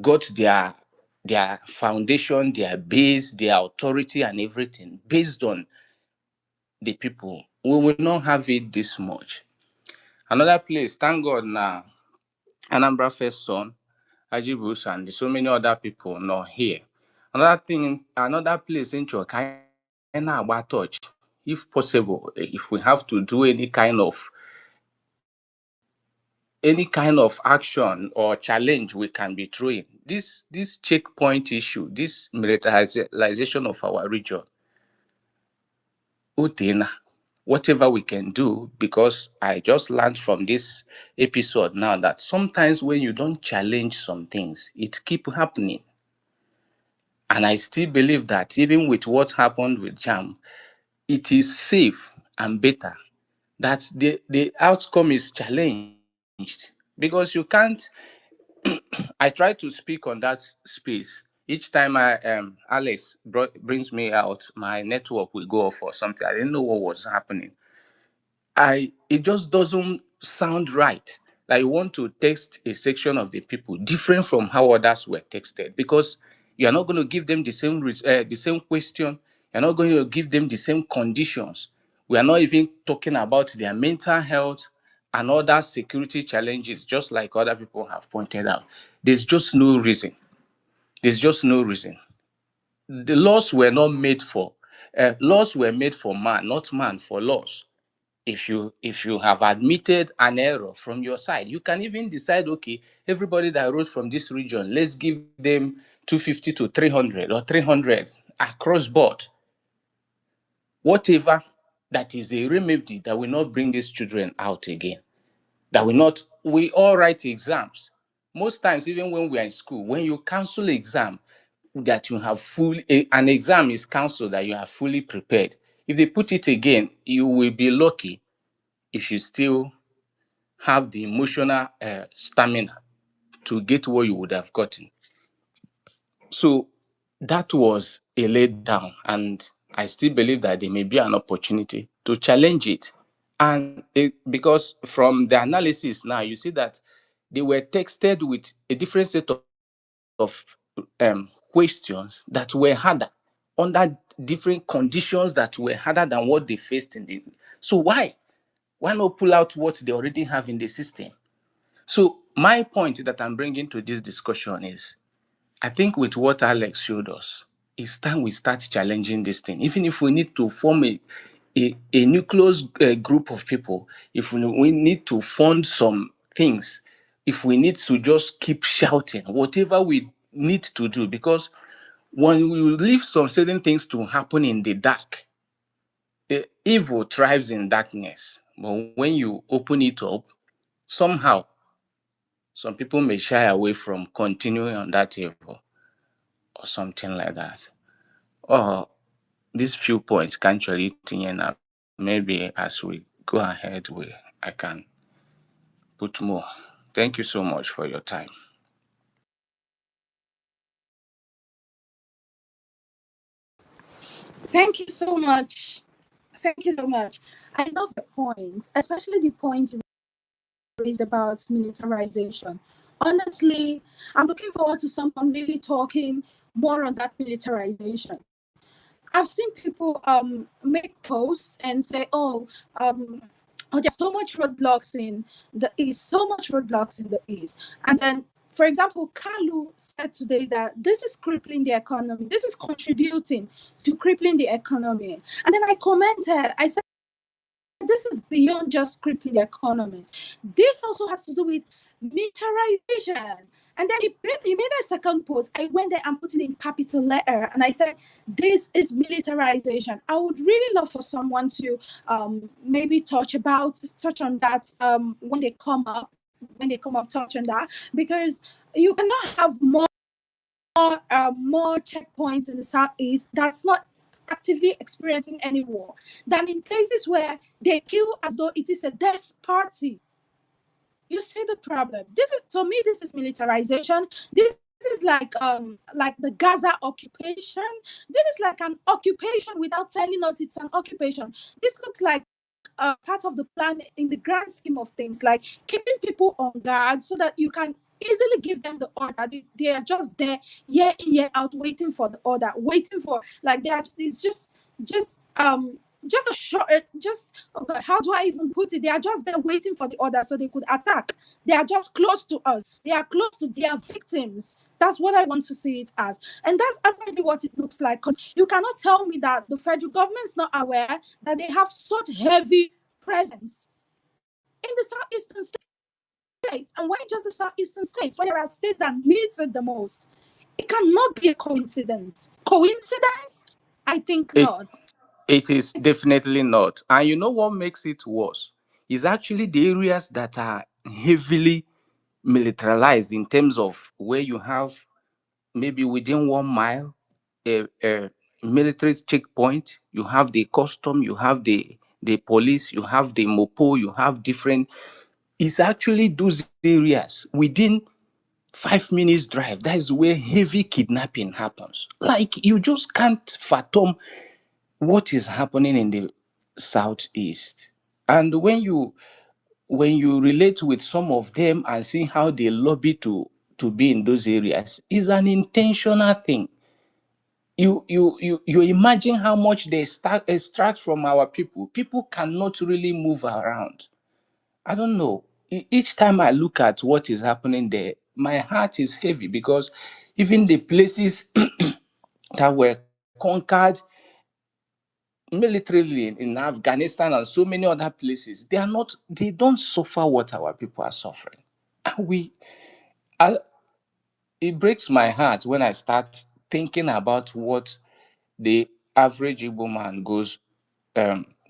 got their foundation, their base, their authority and everything based on the people, we will not have it this much. Another place, thank God now, Anambra First Son, Ajibus, and so many other people not here. Another place in Chokana about touch, if possible, if we have to do any kind of action or challenge we can be throwing. This checkpoint issue, this militarization of our region, Utena, whatever we can do, because I just learned from this episode now that sometimes when you don't challenge some things, it keep happening. And I still believe that even with what happened with JAM, it is safe and better that the outcome is challenged, because you can't. I try to speak on that space. Each time Alex brings me out, my network will go off or something. I didn't know what was happening. It just doesn't sound right. Like you want to text a section of the people different from how others were texted, because you are not going to give them the same question. You're not going to give them the same conditions. We are not even talking about their mental health and other security challenges, just like other people have pointed out. There's just no reason. There's just no reason. The laws were not made for laws were made for man, not man for laws. If you have admitted an error from your side, you can even decide, okay, everybody that rose from this region, let's give them 250 to 300 or 300 across board. Whatever, that is a remedy that will not bring these children out again. That will not, we all write exams. Most times, even when we are in school, when you cancel exam, that you have an exam is cancelled, that you are fully prepared. If they put it again, you will be lucky if you still have the emotional stamina to get what you would have gotten. So that was a letdown, and I still believe that there may be an opportunity to challenge it. And because from the analysis now, you see that they were texted with a different set of questions that were harder, under different conditions that were harder than what they faced in the. So why not pull out what they already have in the system? So my point that I'm bringing to this discussion is, I think with what Alex showed us, it's time we start challenging this thing. Even if we need to form a nucleus group of people, if we need to fund some things, if we need to just keep shouting, whatever we need to do, because when we leave some certain things to happen in the dark, evil thrives in darkness. But when you open it up, somehow, some people may shy away from continuing on that evil or something like that. Or these few points can actually tinye na maybe as we go ahead, I can put more. Thank you so much for your time. Thank you so much. Thank you so much. I love the point, especially the point you raised about militarization. Honestly, I'm looking forward to someone really talking more on that militarization. I've seen people make posts and say, there's so much roadblocks in the east, so much roadblocks in the east. And then, for example, Kalu said today that this is crippling the economy. This is contributing to crippling the economy. And then I commented, I said, this is beyond just crippling the economy. This also has to do with militarization. And then he made a second post. I went there and put it in capital letter, and I said, "This is militarization." I would really love for someone to maybe touch on that when they come up, touch on that, because you cannot have more checkpoints in the southeast that's not actively experiencing any war than in places where they kill as though it is a death party. You see the problem. This is, to me, this is militarization. This is like the Gaza occupation. This is like an occupation without telling us it's an occupation. This looks like part of the plan in the grand scheme of things, like keeping people on guard so that you can easily give them the order. They are just there year in year out waiting for the order, waiting for, like, they are, it's just a short, just, oh God, how do I even put it? They are just there waiting for the order so they could attack. They are just close to us. They are close to their victims. That's what I want to see it as. And that's apparently what it looks like. Because you cannot tell me that the federal government is not aware that they have such heavy presence in the southeastern states. And why just the southeastern states? Why there are states that needs it the most? It cannot be a coincidence. Coincidence? I think It not. it is definitely not. And you know what makes it worse? Is actually the areas that are heavily militarized in terms of where you have maybe within 1 mile a military checkpoint, you have the custom, you have the police, you have the mopo, you have different. It's actually those areas within 5 minutes drive. That is where heavy kidnapping happens. Like, you just can't fathom what is happening in the southeast. And when you relate with some of them and see how they lobby to be in those areas, is an intentional thing. You imagine how much they extract from our people. People cannot really move around. I don't know. Each time I look at what is happening there, my heart is heavy, because even the places that were conquered militarily in Afghanistan and so many other places, they don't suffer what our people are suffering. And it breaks my heart when I start thinking about what the average Igbo man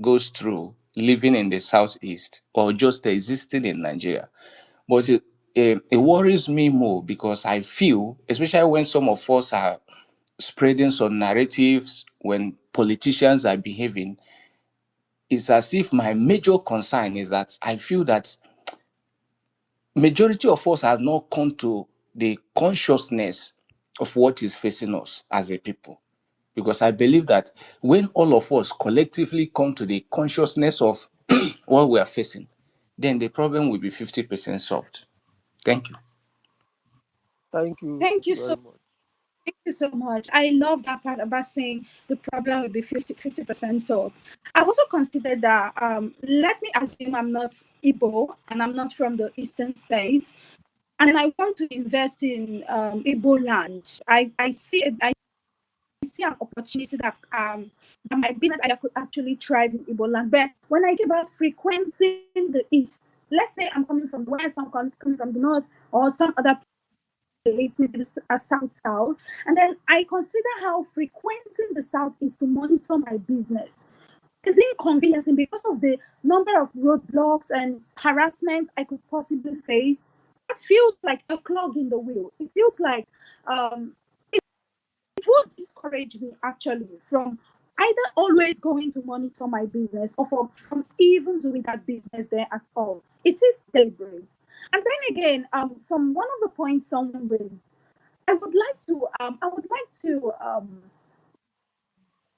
goes through living in the southeast or just existing in Nigeria. But it worries me more, because I feel, especially when some of us are spreading some narratives, when politicians are behaving, it's as if my major concern is that I feel that majority of us have not come to the consciousness of what is facing us as a people. Because I believe that when all of us collectively come to the consciousness of what we are facing, then the problem will be 50% solved. Thank you. Thank you Thank you so very much. Thank you so much. I love that part about saying the problem will be 50% solved. I also consider that, let me assume I'm not Igbo and I'm not from the eastern states, and I want to invest in Igbo land. I see an opportunity that my business idea could actually thrive in Igbo land. But when I think about frequenting the east, let's say I'm coming from the west, I'm coming from the north, or some other place, maybe a south, and then I consider how frequenting the south is to monitor my business. It's inconveniencing because of the number of roadblocks and harassment I could possibly face. It feels like a clog in the wheel. It feels like um, it would discourage me actually from either always going to monitor my business or from even doing that business there at all. It is deliberate. And then again, from one of the points someone raised, I would like to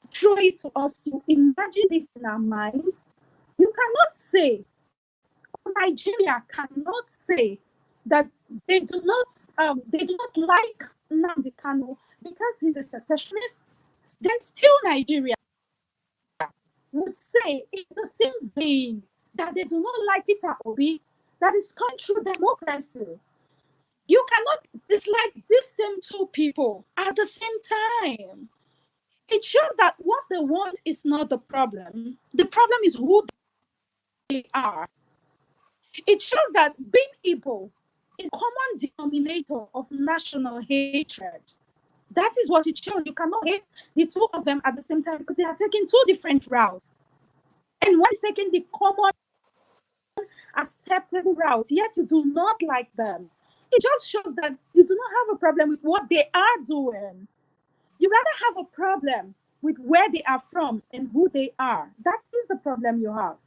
throw it to us to imagine this in our minds. You cannot say, Nigeria cannot say that they do not like Nnamdi Kanu because he's a secessionist. Then still Nigeria would say in the same vein that they do not like Peter Obi, that is coming through democracy. You cannot dislike these same two people at the same time. It shows that what they want is not the problem. The problem is who they are. It shows that being Igbo is a common denominator of national hatred. That is what it shows. You cannot hate the two of them at the same time because they are taking two different routes. And one is taking the common acceptable route, yet you do not like them. It just shows that you do not have a problem with what they are doing. You rather have a problem with where they are from and who they are. That is the problem you have.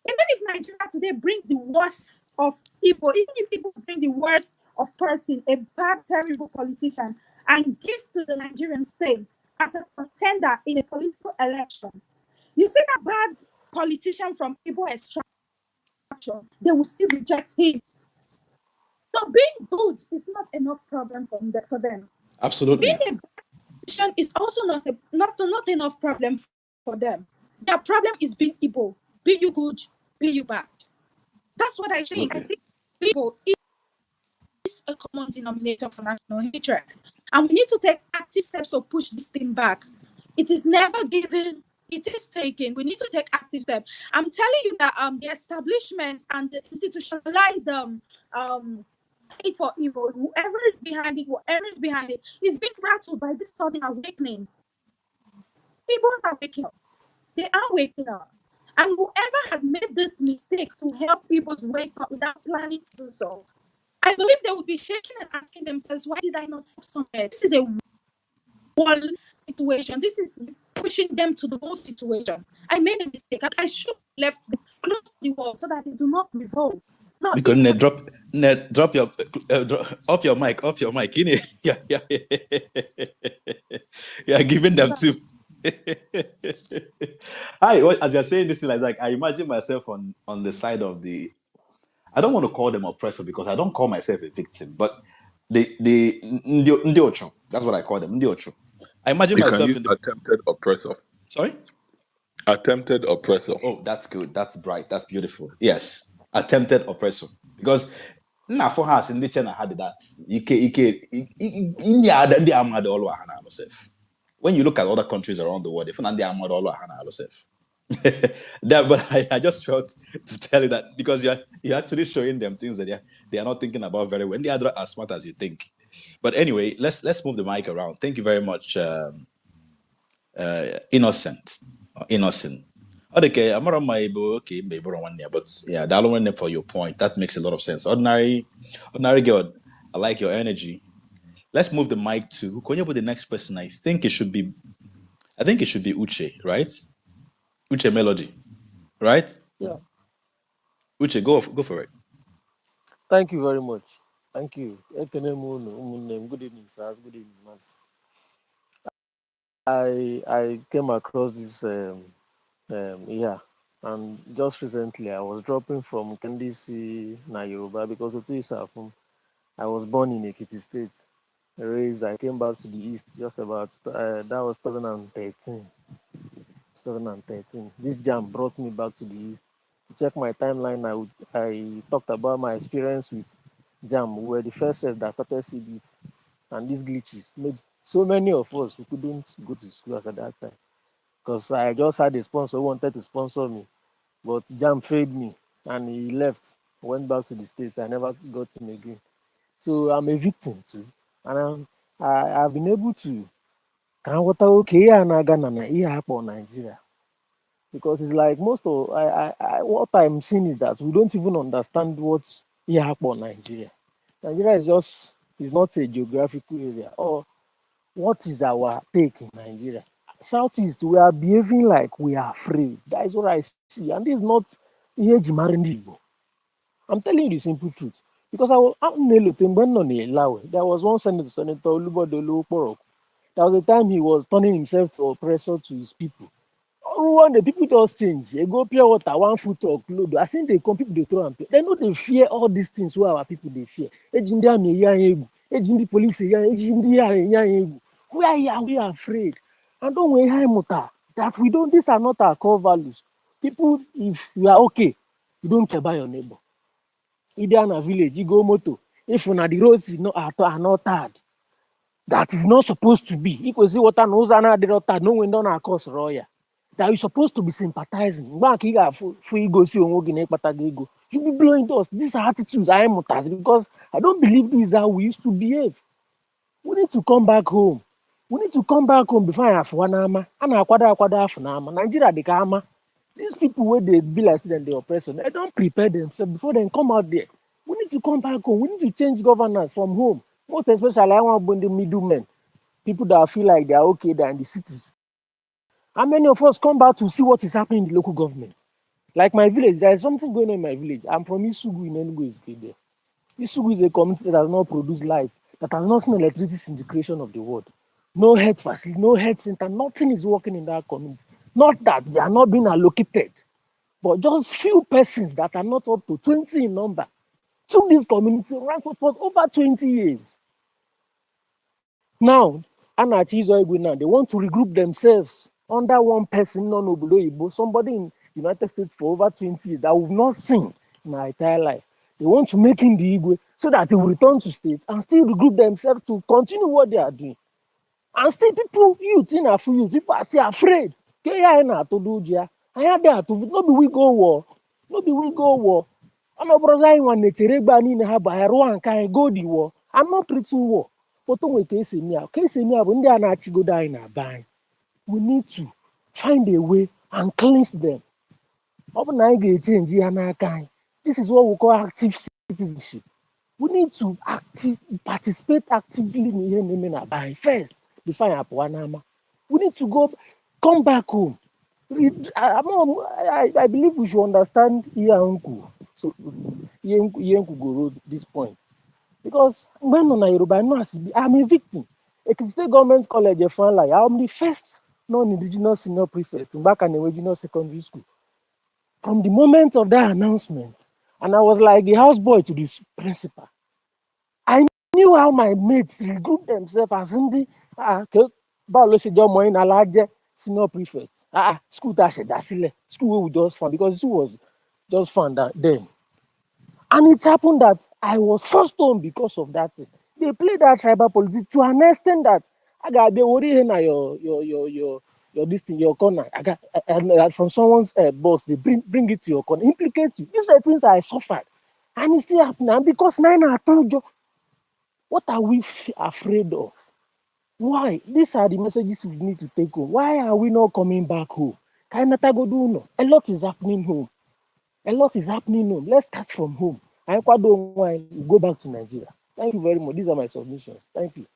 Even if Nigeria today brings the worst of Igbo, even if people bring the worst of person, a bad, terrible politician, and gives to the Nigerian state as a contender in a political election, you see that bad politician from Igbo extraction, they will still reject him. So being good is not enough problem for them. Absolutely. Being a politician is also not enough problem for them. Their problem is being Igbo. Be you good, be you bad. That's what I think. I think Igbo is a common denominator for national hatred. And we need to take active steps to push this thing back. It is never given, it is taken. We need to take active steps. I'm telling you that the establishment and the institutionalized hate for evil, whoever is behind it, is being rattled by this sudden awakening. People are waking up. They are waking up. And whoever has made this mistake to help people wake up without planning to do so, I believe they will be shaking and asking themselves, why did I not stop somewhere? This is a wall situation. This is pushing them to the wall situation. I made a mistake. I should have left them close to the wall so that they do not revolt. No, because drop your off your mic. Yeah, giving them two. As you're saying this, like I imagine myself on the side of the. I don't want to call them oppressor because I don't call myself a victim, but the Ndiocho. That's what I call them, Ndiocho. I imagine myself in the attempted oppressor. Sorry? Attempted oppressor. Oh, that's good. That's bright. That's beautiful. Yes. Attempted oppressor. Because for us in the China had that. When you look at other countries around the world, if not that, but I just felt to tell you that because you're actually showing them things that they are not thinking about very well. They are not as smart as you think. But anyway, let's move the mic around. Thank you very much, Innocent. Okay, I'm around my okay, maybe one year, but yeah, that one for your point. That makes a lot of sense. Ordinary girl, I like your energy. Let's move the mic to Konya with the next person. I think it should be Uche, right? Uche Melody, right? Yeah. Uche, go for it. Thank you very much. Thank you. Good evening, sir. Good evening, man. I came across this and just recently I was dropping from Kendisi, Yoruba, because of this happened. I was born in Ekiti State, raised. I came back to the east just about that was 2013. 2013. This jam brought me back to the east. Check my timeline. I talked about my experience with jam. We were the first set that started CBT, and these glitches made so many of us who couldn't go to school at that time because I just had a sponsor who wanted to sponsor me, but jam failed me and he left. Went back to the States. I never got him again. So I'm a victim too, and I've been able to Nigeria. Because it's like most of what I'm seeing is that we don't even understand what happened Nigeria. Nigeria is not a geographical area. Or what is our take in Nigeria? Southeast, we are behaving like we are afraid. That is what I see. And this is not ihe eji mara ndị Igbo. I'm telling you the simple truth. Because there was one Senator Olubode Oluokporo. There was a time he was turning himself to oppressor to his people. One the people just change. They go pure water, 1 foot of clothes. I think they come, people they throw and pay. They know they fear all these things where our people they fear. The police, why are we afraid? And don't we that we don't, these are not our core values. People, if you are okay, you don't care about your neighbor. Either in a village, you go moto. If una the roads are not hard, that is not supposed to be. You can see what knows and no window na cause royal. That you're supposed to be sympathizing. Back here, you go see you be blowing dust. These are attitudes I am mutas because I don't believe this is how we used to behave. We need to come back home. We need to come back home before I have one armor. And I half an armor. Nigeria the karma. These people where they be like them, the oppressor, they don't prepare themselves before they come out there. We need to come back home. We need to change governance from home. Most especially I want to be the middlemen. People that feel like they are okay, they're in the cities. How many of us come back to see what is happening in the local government? Like my village, there is something going on in my village. I'm from Isugu in Enugu there. Isugu is a community that has not produced light, that has not seen electricity since the creation of the world. No health facility, no health center, nothing is working in that community. Not that they are not being allocated, but just few persons that are not up to 20 in number took this community around for over 20 years. Now, now, they want to regroup themselves under one person, non-Obodo Igbo, somebody in the United States for over 20 years that we've not seen in my entire life. They want to make him the Igwe so that he will return to states and still regroup themselves to continue what they are doing. And still people, people are still afraid. No be we go war. No be we go war. I'm not brother anyone go the war. I'm not preaching war. But we need to find a way and cleanse them. This is what we call active citizenship. We need to participate actively in first before we need to come back home. I believe we should understand Iyanku. So Iyanku wrote this point. Because when on Yoruba, I know I'm a victim. A state government college, I'm the first non-indigenous senior prefect back in the regional secondary school. From the moment of that announcement, and I was like the houseboy to this principal. I knew how my mates regroup themselves as in the senior prefect. School school we just found because school was just found that then. And it happened that I was forced home because of that thing. They played that tribal politics to an extent that I got the worry in your this thing, your corner. I got and from someone's boss, they bring it to your corner, implicate you. These are things I suffered. And it's still happening. And because I told you, what are we afraid of? Why? These are the messages we need to take home. Why are we not coming back home? A lot is happening home. A lot is happening home. Let's start from home. I don't want to go back to Nigeria. Thank you very much. These are my submissions. Thank you.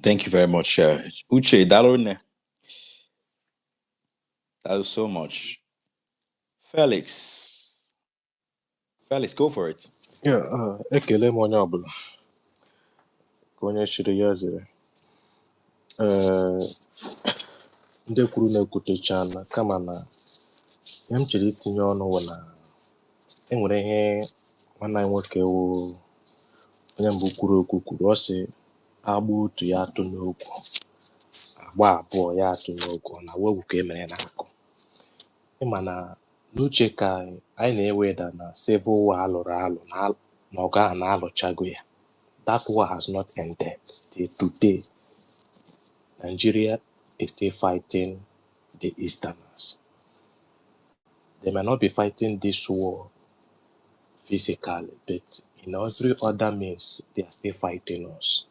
Thank you very much, Uche Dalone. That was so much. Felix, go for it. Ekele m onye ọbụla ka onye chiri ya zere. Ndị kwuru na-ekwutechala kama na ihe m chere itinye ọnụ wụ na enwere ihe nwanne anyị nwoke wụ onye mbụ kwuru okwu kwuru, ọ sị agba otu ya atụ n'okwu, agba abụọ ya atụ n'okwu, na wegwu ka emere na-akụ. Ịma na n'uche ka anyị na-eweda na civil war alụrụ alụ na ọgụ ahụ na-alụchago ya. That war has not ended till today. Nigeria is still fighting the Easterners. They may not be fighting this war physically, but in every other means, they are still fighting us.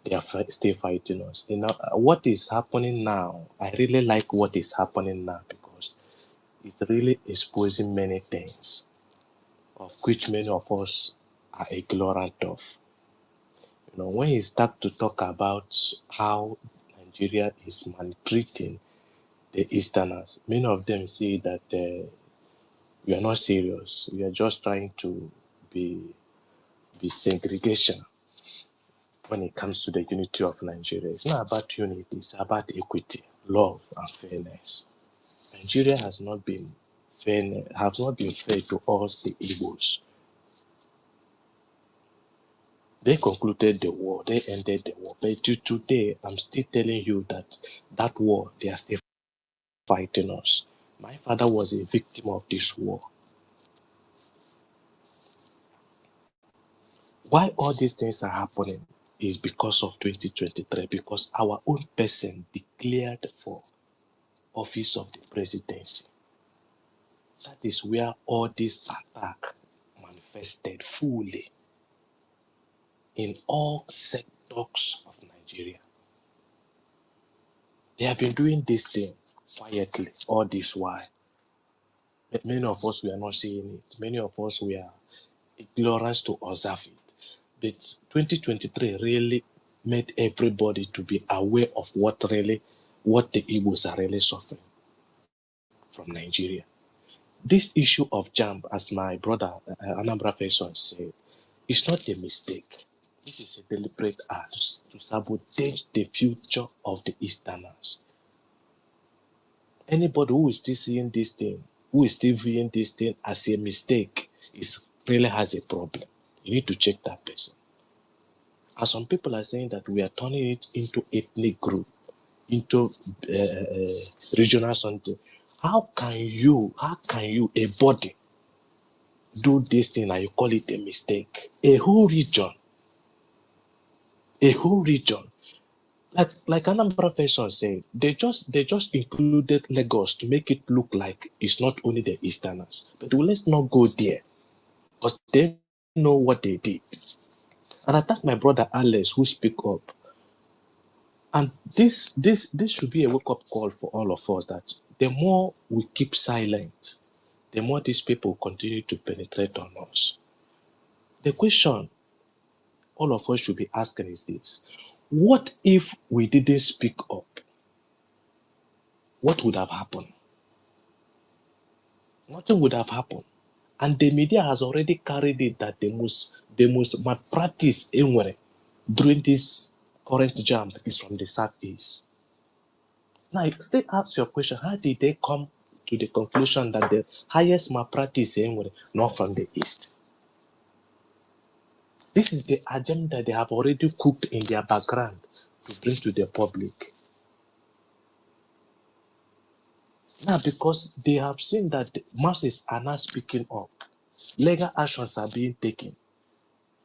They are still fighting us. You know, what is happening now, I really like what is happening now because it really exposing many things of which many of us are ignorant of. When you start to talk about how Nigeria is maltreating the Easterners, many of them say that we are not serious. We are just trying to be segregation when it comes to the unity of Nigeria. It's not about unity, it's about equity, love, and fairness. Nigeria has not been fair to us, the Igbos. They concluded the war, they ended the war. But today, I'm still telling you that that war, they are still fighting us. My father was a victim of this war. Why all these things are happening is because of 2023, because our own person declared for office of the presidency. That is where all this attack manifested fully in all sectors of Nigeria. They have been doing this thing quietly all this while. But many of us were not seeing it. Many of us were ignorant to observe it. But 2023 really made everybody to be aware of what the Igbos are really suffering from Nigeria. This issue of JAMB, as my brother Anambra Faison said, is not a mistake. This is a deliberate act to sabotage the future of the Easterners. Anybody who is still seeing this thing, who is still viewing this thing as a mistake, really has a problem. You need to check that person. And some people are saying that we are turning it into ethnic group, into regional something. How can you, a body, do this thing and you call it a mistake? A whole region, like Anambra Faison said, they just included Lagos to make it look like it's not only the Easterners. But let's not go there, because they know what they did. And I thank my brother Alex who speak up. And this should be a wake-up call for all of us, that the more we keep silent, the more these people continue to penetrate on us. The question all of us should be asking is this: what if we didn't speak up? What would have happened? Nothing would have happened. And the media has already carried it that the most malpractice anywhere during this current jam is from the Southeast. Now, you still ask your question: how did they come to the conclusion that the highest malpractice anywhere not from the East? This is the agenda they have already cooked in their background to bring to the public. Now, because they have seen that the masses are not speaking up, legal actions are being taken.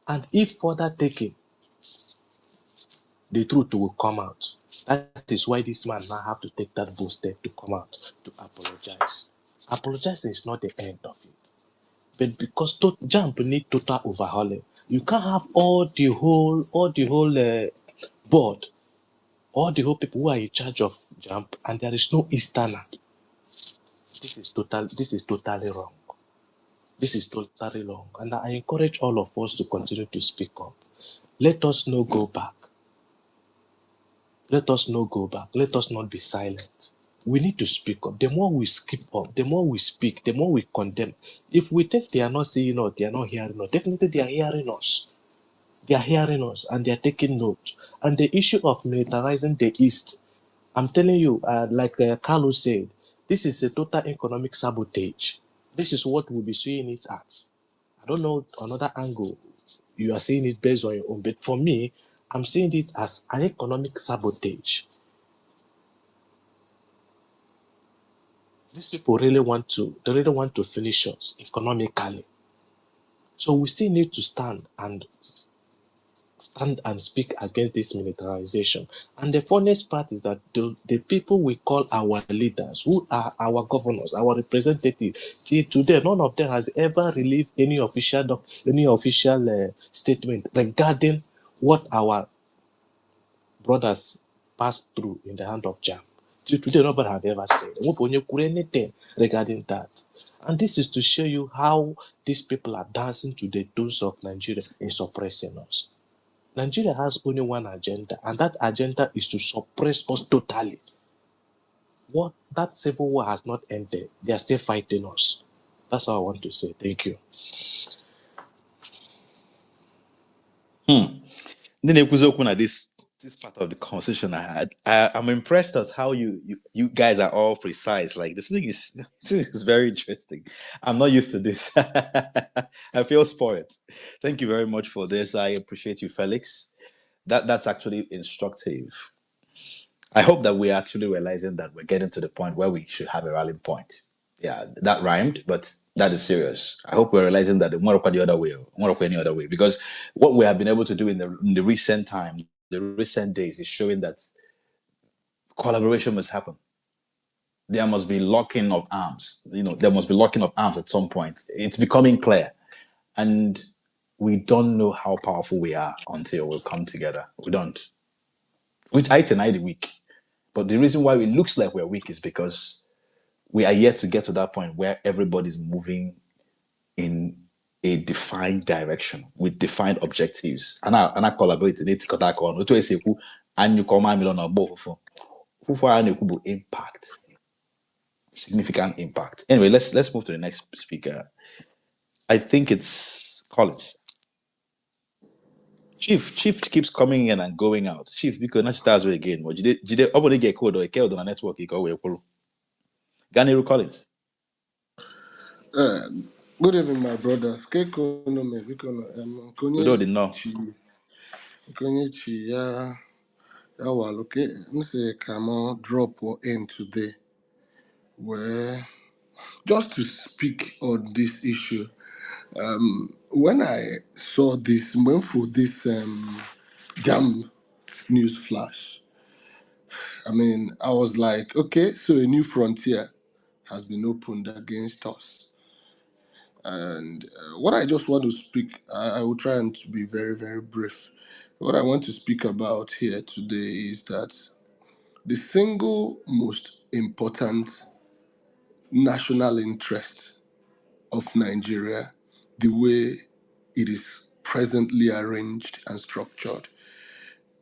And if further taken, the truth will come out. That is why this man now have to take that bold step to come out to apologize. Apologizing is not the end of it. But because JAMB need total overhauling, you can't have all the whole board, all the whole people who are in charge of JAMB, and there is no Easterner. This is totally wrong. This is totally wrong. And I encourage all of us to continue to speak up. Let us not go back. Let us not go back. Let us not be silent. We need to speak up. The more we skip up, the more we speak, the more we condemn. If we think they are not seeing us, they are not hearing us, definitely they are hearing us. They are hearing us and they are taking note. And the issue of militarizing the East, I'm telling you, like Carlos said, this is a total economic sabotage. This is what we'll be seeing it as. I don't know another angle you are seeing it based on your own, but for me, I'm seeing it as an economic sabotage. These people really want to finish us economically. So we still need to stand and speak against this militarization. And the funniest part is that the people we call our leaders, who are our governors, our representatives, till today, none of them has ever released any official statement regarding what our brothers passed through in the hand of JAM. Till today, nobody have ever said anything regarding that. And this is to show you how these people are dancing to the tunes of Nigeria in suppressing us. Nigeria has only one agenda, and that agenda is to suppress us totally. What that civil war has not ended. They are still fighting us. That's all I want to say. Thank you. Then this part of the conversation I had. I'm impressed at how you guys are all precise. Like this thing is very interesting. I'm not used to this. I feel spoiled. Thank you very much for this. I appreciate you, Felix. That's actually instructive. I hope that we're actually realizing that we're getting to the point where we should have a rallying point. Yeah, that rhymed, but that is serious. I hope we're realizing that it won't work the other way, or won't work any other way, because what we have been able to do in the recent time, the recent days, is showing that collaboration must happen. There must be locking of arms. There must be locking of arms at some point. It's becoming clear, and we don't know how powerful we are until we come together. We don't. Which I deny the weak. But the reason why it looks like we're weak is because we are yet to get to that point where everybody's moving in a defined direction with defined objectives. And I collaborate in it on what say and you come million or both who for impact, significant impact. Anyway, let's move to the next speaker. I think it's Collins. Chief keeps coming in and going out. Chief, because not stars again. But did they open get code or a code on a network? You go Ganiru Collins. Good evening, my brothers. Keko no me biko no We don't know. konye chi ya waloke nse kamo drop or end today. Where just to speak on this issue. When I saw this, when for this jam news flash, I mean, I was like, okay, so a new frontier has been opened against us. And what I just want to speak, I will try and to be very, very brief. What I want to speak about here today is that the single most important national interest of Nigeria, the way it is presently arranged and structured,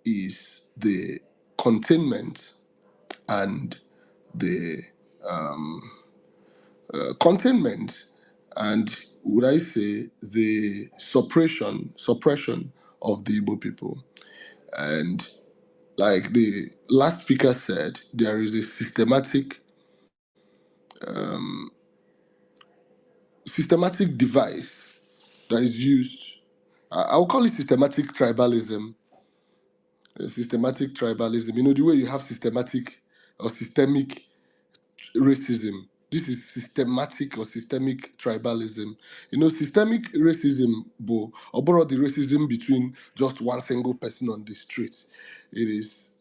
is the containment and the containment and would I say the suppression of the Igbo people. And like the last speaker said, there is a systematic device that is used. I'll call it systematic tribalism. Systematic tribalism. You know the way you have systematic or systemic racism. This is systematic or systemic tribalism. You know, systemic racism, or borrow the racism between just one single person on the street. It is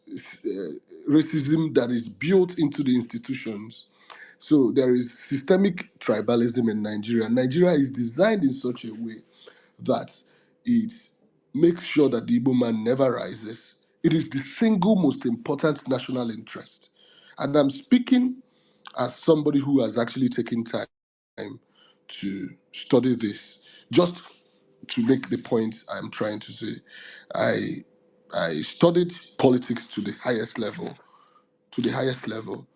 racism that is built into the institutions. So there is systemic tribalism in Nigeria. Nigeria is designed in such a way that it makes sure that the Igbo man never rises. It is the single most important national interest. And I'm speaking as somebody who has actually taken time to study this, just to make the point I'm trying to say. I I studied politics to the highest level, to the highest level.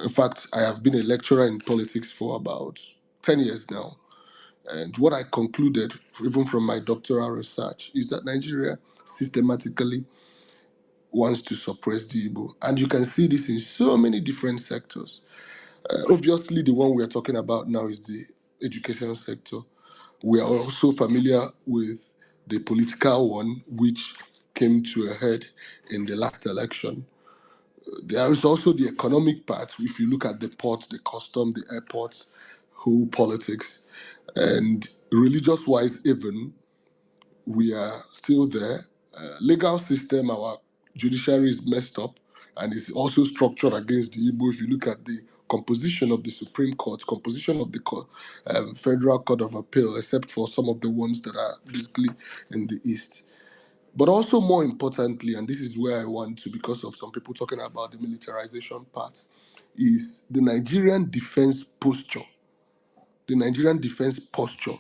In fact, I have been a lecturer in politics for about 10 years now. And what I concluded, even from my doctoral research, is that Nigeria systematically wants to suppress the Igbo. And you can see this in so many different sectors. Obviously, the one we are talking about now is the education sector. We are also familiar with the political one, which came to a head in the last election. There is also the economic part. If you look at the port, the custom, the airports, whole politics, and religious-wise, even we are still there. Legal system, our judiciary is messed up and is also structured against the Igbo. If you look at the composition of the Supreme Court, composition of the Federal Court of Appeal, except for some of the ones that are basically in the East. But also more importantly, and this is where I want to, because of some people talking about the militarization part, is the Nigerian defense posture. The Nigerian defense posture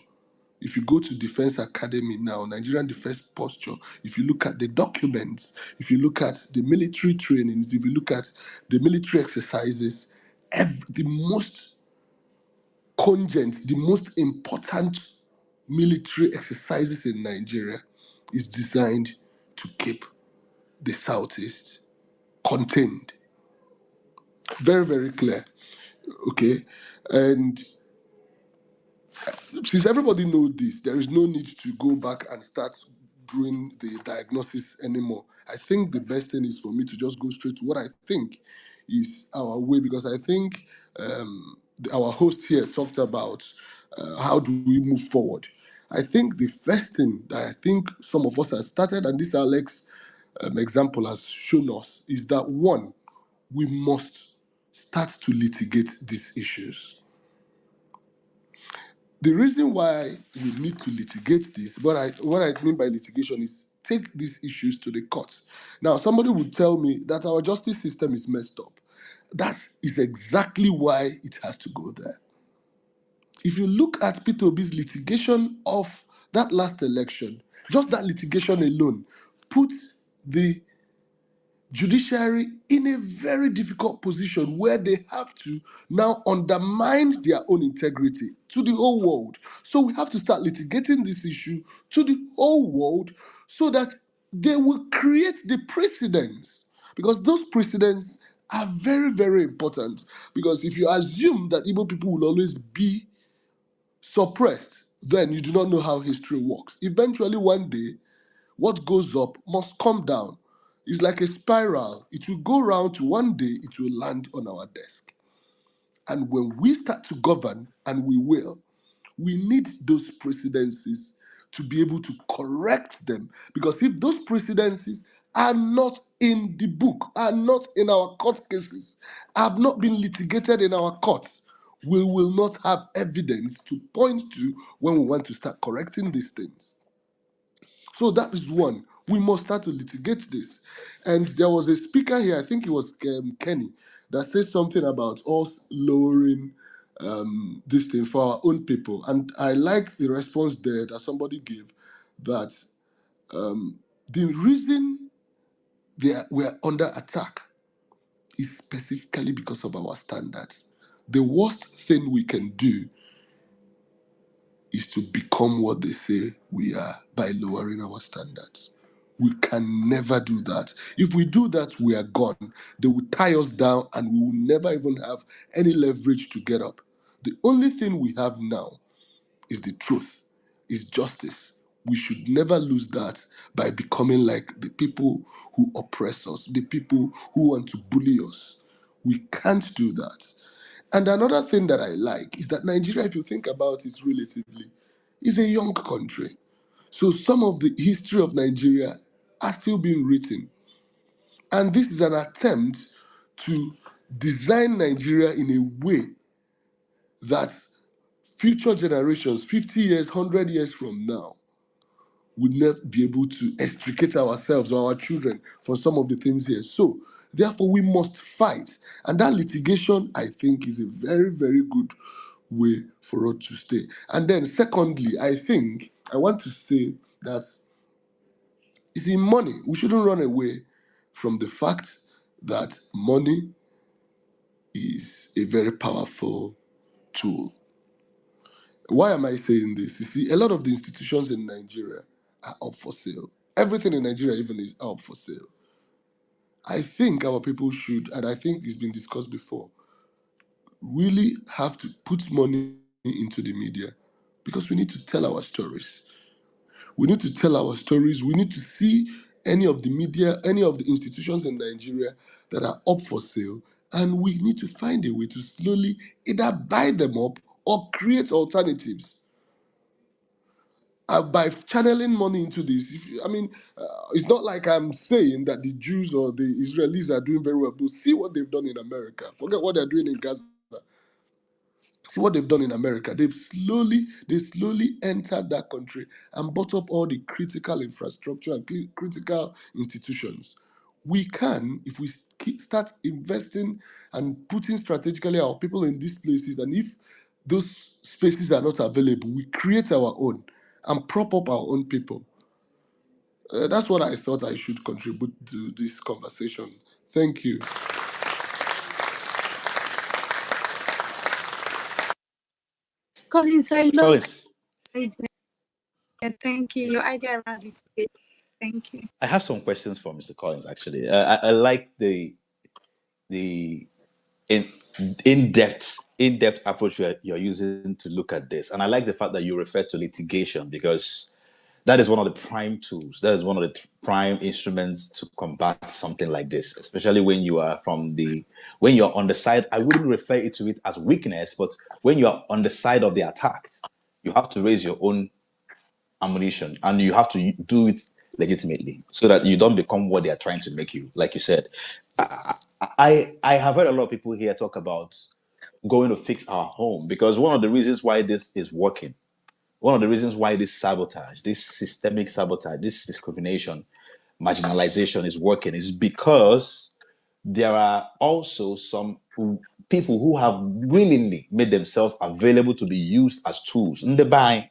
If you go to Defense Academy now, Nigerian Defense Posture, if you look at the documents, if you look at the military trainings, if you look at the military exercises, the most cogent, the most important military exercises in Nigeria is designed to keep the Southeast contained. Very, very clear. Okay. And since everybody knows this, there is no need to go back and start doing the diagnosis anymore. I think the best thing is for me to just go straight to what I think is our way, because I think our host here talked about how do we move forward. I think the first thing that I think some of us have started, and this Alex example has shown us, is that one, we must start to litigate these issues. The reason why we need to litigate this, what I mean by litigation is take these issues to the courts. Now, somebody would tell me that our justice system is messed up. That is exactly why it has to go there. If you look at Peter Obi's litigation of that last election, just that litigation alone put the judiciary in a very difficult position where they have to now undermine their own integrity to the whole world. So we have to start litigating this issue to the whole world so that they will create the precedents, because those precedents are very, very important. Because if you assume that Igbo people will always be suppressed, then you do not know how history works. Eventually, one day, what goes up must come down. It's like a spiral. It will go round to one day it will land on our desk. And when we start to govern, and we will, we need those precedences to be able to correct them. Because if those precedences are not in the book, are not in our court cases, have not been litigated in our courts, we will not have evidence to point to when we want to start correcting these things. So that is one. We must start to litigate this. And there was a speaker here, I think it was Kenny, that said something about us lowering this thing for our own people. And I like the response there that somebody gave, that the reason we are under attack is specifically because of our standards. The worst thing we can do is to become what they say we are by lowering our standards. We can never do that. If we do that, we are gone. They will tie us down and we will never even have any leverage to get up. The only thing we have now is the truth, is justice. We should never lose that by becoming like the people who oppress us, the people who want to bully us. We can't do that. And another thing that I like is that Nigeria, if you think about it relatively, is a young country. So some of the history of Nigeria are still being written. And this is an attempt to design Nigeria in a way that future generations, 50 years, 100 years from now, would not be able to extricate ourselves or our children from some of the things here. So, therefore, we must fight. And that litigation, I think, is a very, very good way for us to stay. And then, secondly, I think I want to say that, you see, money, we shouldn't run away from the fact that money is a very powerful tool. Why am I saying this? You see, a lot of the institutions in Nigeria are up for sale. Everything in Nigeria even is up for sale. I think our people should, and I think it's been discussed before, really have to put money into the media, because we need to tell our stories. We need to tell our stories. We need to see any of the media, any of the institutions in Nigeria that are up for sale, and we need to find a way to slowly either buy them up or create alternatives. By channeling money into this, it's not like I'm saying that the Jews or the Israelis are doing very well, but see what they've done in America. Forget what they're doing in Gaza. See what they've done in America. They slowly entered that country and bought up all the critical infrastructure and critical institutions. We can, if we start investing and putting strategically our people in these places, and if those spaces are not available, we create our own and prop up our own people. That's what I thought I should contribute to this conversation. Thank you. Collins, I Mr. love Collins, thank you. Your idea around it. Thank you. I have some questions for Mr. Collins. Actually, I like the in in-depth approach you're using to look at this, and I like the fact that you refer to litigation, because that is one of the prime tools, that is one of the prime instruments to combat something like this, especially when you are when you're on the side. I wouldn't refer it to it as weakness, but when you're on the side of the attacked, you have to raise your own ammunition, and you have to do it legitimately so that you don't become what they are trying to make you. Like you said, I have heard a lot of people here talk about going to fix our home, because one of the reasons why this is working, one of the reasons why this sabotage, this systemic sabotage, this discrimination, marginalization is working is because there are also some people who have willingly made themselves available to be used as tools. In the buy,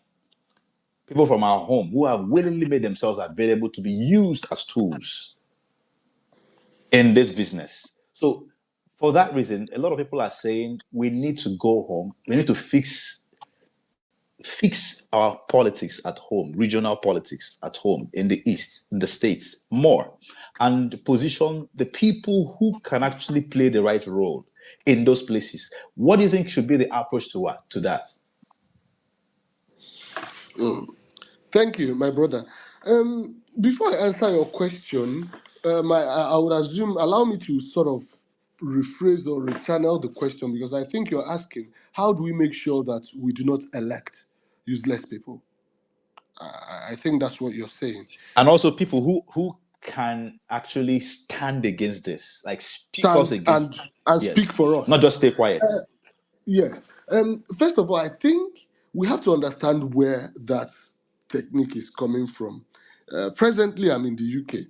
people from our home who have willingly made themselves available to be used as tools in this business. So for that reason, a lot of people are saying we need to go home. We need to fix our politics at home, regional politics at home in the East, in the States more, and position the people who can actually play the right role in those places. What do you think should be the approach to that? Thank you, my brother. Before I answer your question, I would assume, allow me to sort of rephrase or rechannel the question, because I think you're asking, how do we make sure that we do not elect useless people? I think that's what you're saying. And also people who can actually stand against this, like speak us Stand against. and speak Yes, for us. not just stay quiet. Yes. First of all, I think we have to understand where that technique is coming from. Presently, I'm in the UK,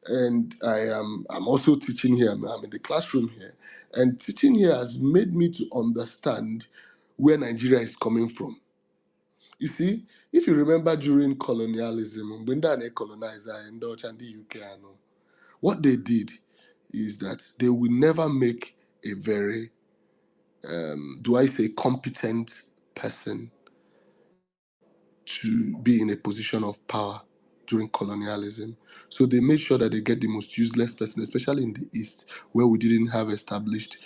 and I'm also teaching here. I'm in the classroom here, and teaching here has made me to understand where Nigeria is coming from. You see, if you remember during colonialism, when they colonized in Dutch and the UK, what they did is that they will never make a very do I say competent person to be in a position of power during colonialism. So they made sure that they get the most useless person, especially in the East, where we didn't have established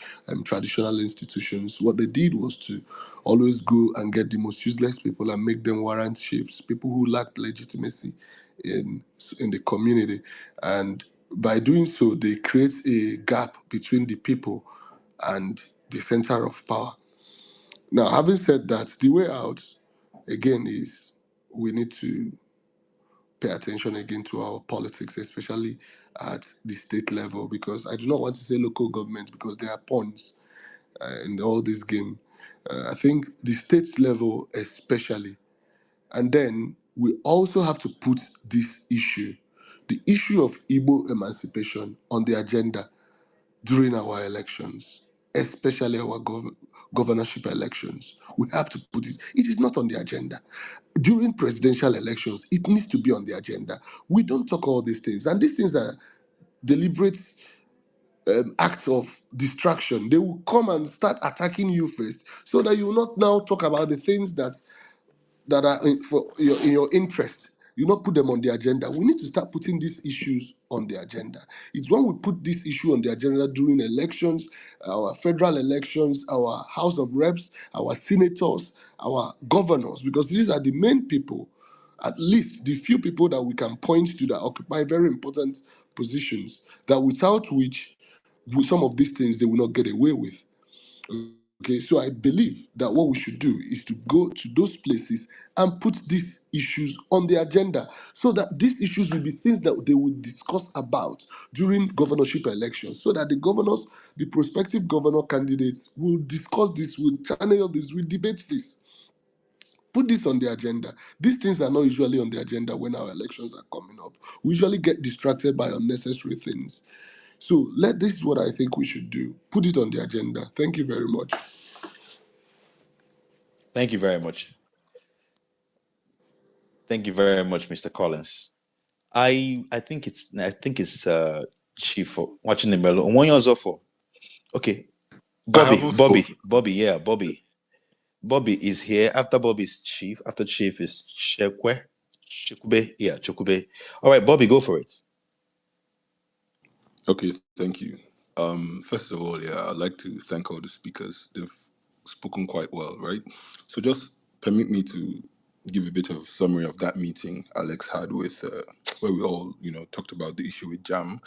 traditional institutions. What they did was to always go and get the most useless people and make them warrant chiefs, people who lacked legitimacy in the community. And by doing so, they create a gap between the people and the center of power. Now, having said that, the way out, again, is we need to pay attention again to our politics, especially at the state level, because I do not want to say local government because they are pawns in all this game. I think the state level, especially. And then we also have to put this issue, the issue of Igbo emancipation, on the agenda during our elections, especially our governorship elections. We have to put it. It is not on the agenda. During presidential elections, it needs to be on the agenda. We don't talk all these things, and these things are deliberate acts of distraction. They will come and start attacking you first, so that you will not now talk about the things that are in your interest. You not put them on the agenda. We need to start putting these issues on the agenda. It's when we put this issue on the agenda during elections, our federal elections, our House of Reps, our senators, our governors, because these are the main people, at least the few people that we can point to that occupy very important positions, that without which some of these things they will not get away with. Okay, so I believe that what we should do is to go to those places and put these issues on the agenda, so that these issues will be things that they will discuss about during governorship elections, so that the governors, the prospective governor candidates will discuss this, will channel this, will debate this. Put this on the agenda. These things are not usually on the agenda when our elections are coming up. We usually get distracted by unnecessary things. So this is what I think we should do. Put it on the agenda. Thank you very much. Thank you very much. Thank you very much, Mr. Collins. I think it's Chief for watching the mellow. 1 year for. Okay. I Bobby, haven't Bobby, spoken. Bobby, yeah, Bobby. Bobby is here. After Bobby is Chief. After Chief is Chekwe. Chukube. Yeah, Chukube. All right, Bobby, go for it. Okay, thank you. First of all, yeah, I'd like to thank all the speakers. They've spoken quite well, right? So just permit me to give a bit of summary of that meeting Alex had with, where we all, talked about the issue with Jam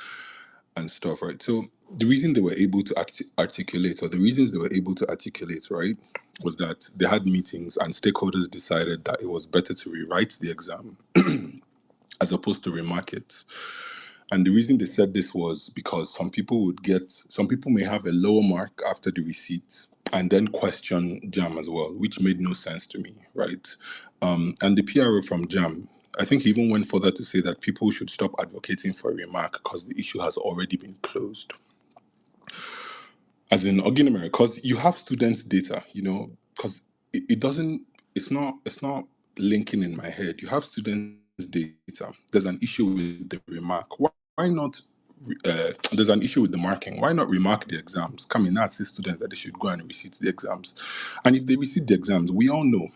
and stuff, right? So the reason they were able to articulate, or the reasons they were able to articulate, right, was that they had meetings and stakeholders decided that it was better to rewrite the exam as opposed to remark it. And the reason they said this was because some people may have a lower mark after the receipt and then question JAM as well, which made no sense to me, right? And the PRO from JAM, I think he even went further to say that people should stop advocating for a remark because the issue has already been closed. As in Oginamere, because you have students' data, because it's not linking in my head. You have students' data. There's an issue with the remark. Why not? There's an issue with the marking. Why not remark the exams? Come in, ask the students that they should go and receipt the exams. And if they receipt the exams, we all know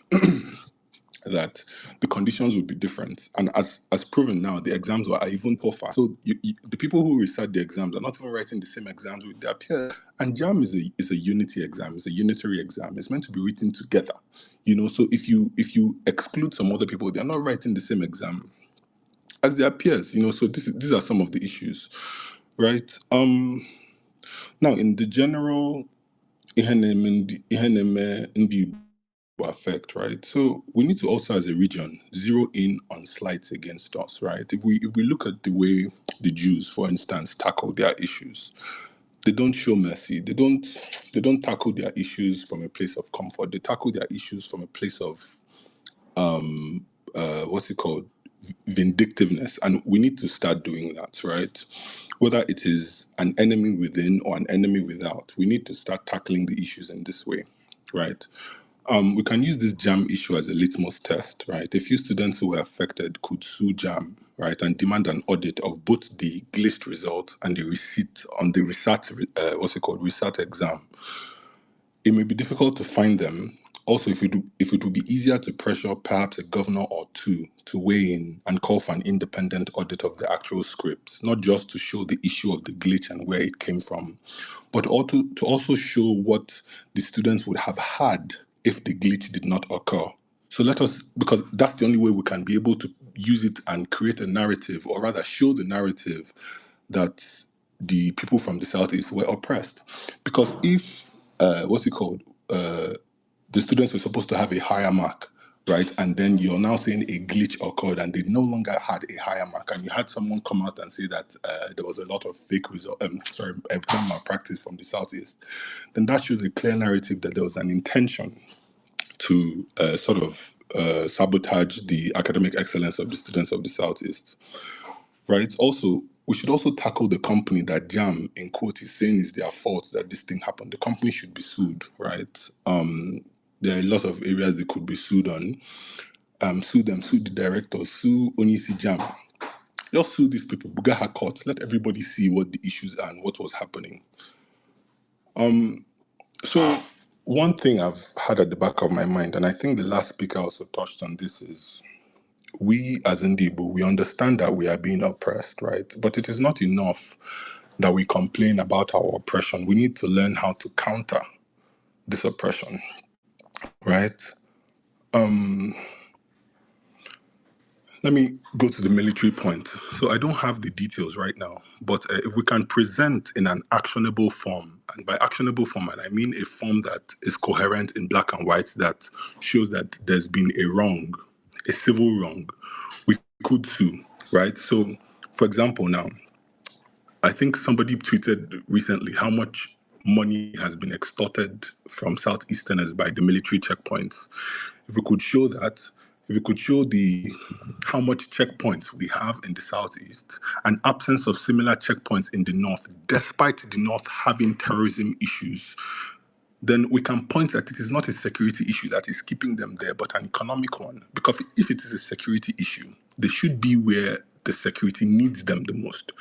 that the conditions would be different. And as proven now, the exams are even tougher. So the people who recite the exams are not even writing the same exams with their peers. And JAM is a unity exam. It's a unitary exam. It's meant to be written together. So if you exclude some other people, they're not writing the same exam as their peers. So these are some of the issues, right? Now in the general effect, right? So we need to also, as a region, zero in on slights against us, right? If we look at the way the Jews, for instance, tackle their issues, they don't show mercy. They don't tackle their issues from a place of comfort. They tackle their issues from a place of what's it called? Vindictiveness. And we need to start doing that, right? Whether it is an enemy within or an enemy without, we need to start tackling the issues in this way, right? We can use this JAM issue as a litmus test, right? A few students who were affected could sue JAM, right, and demand an audit of both the glitched result and the receipt on the resat exam. It may be difficult to find them. Also, if it would be easier to pressure perhaps a governor or two to weigh in and call for an independent audit of the actual script, not just to show the issue of the glitch and where it came from, but also to also show what the students would have had if the glitch did not occur. So let us, because that's the only way we can be able to use it and create a narrative, or rather show the narrative that the people from the Southeast were oppressed. Because if, the students were supposed to have a higher mark, right? And then you're now saying a glitch occurred and they no longer had a higher mark. And you had someone come out and say that there was a lot of fake exam malpractice from the Southeast. Then that shows a clear narrative that there was an intention to sabotage the academic excellence of the students of the Southeast, right? Also, we should also tackle the company that JAM, in quote, is saying is their fault that this thing happened. The company should be sued, right? There are a lot of areas they could be sued on. Sue them, sue the directors, sue Onisi JAM. Just sue these people, Bugaha court. Let everybody see what the issues are and what was happening. So one thing I've had at the back of my mind, and I think the last speaker also touched on this, is we as Ndibu, we understand that we are being oppressed, right? But it is not enough that we complain about our oppression. We need to learn how to counter this oppression, right? Let me go to the military point. So I don't have the details right now, but if we can present in an actionable form, and by actionable form, and I mean a form that is coherent in black and white, that shows that there's been a wrong, a civil wrong, we could sue, right? So, for example, now, I think somebody tweeted recently how much money has been extorted from Southeasterners by the military checkpoints. If we could show that, if we could show how much checkpoints we have in the Southeast, and absence of similar checkpoints in the North, despite the North having terrorism issues, then we can point that it is not a security issue that is keeping them there, but an economic one. Because if it is a security issue, they should be where the security needs them the most,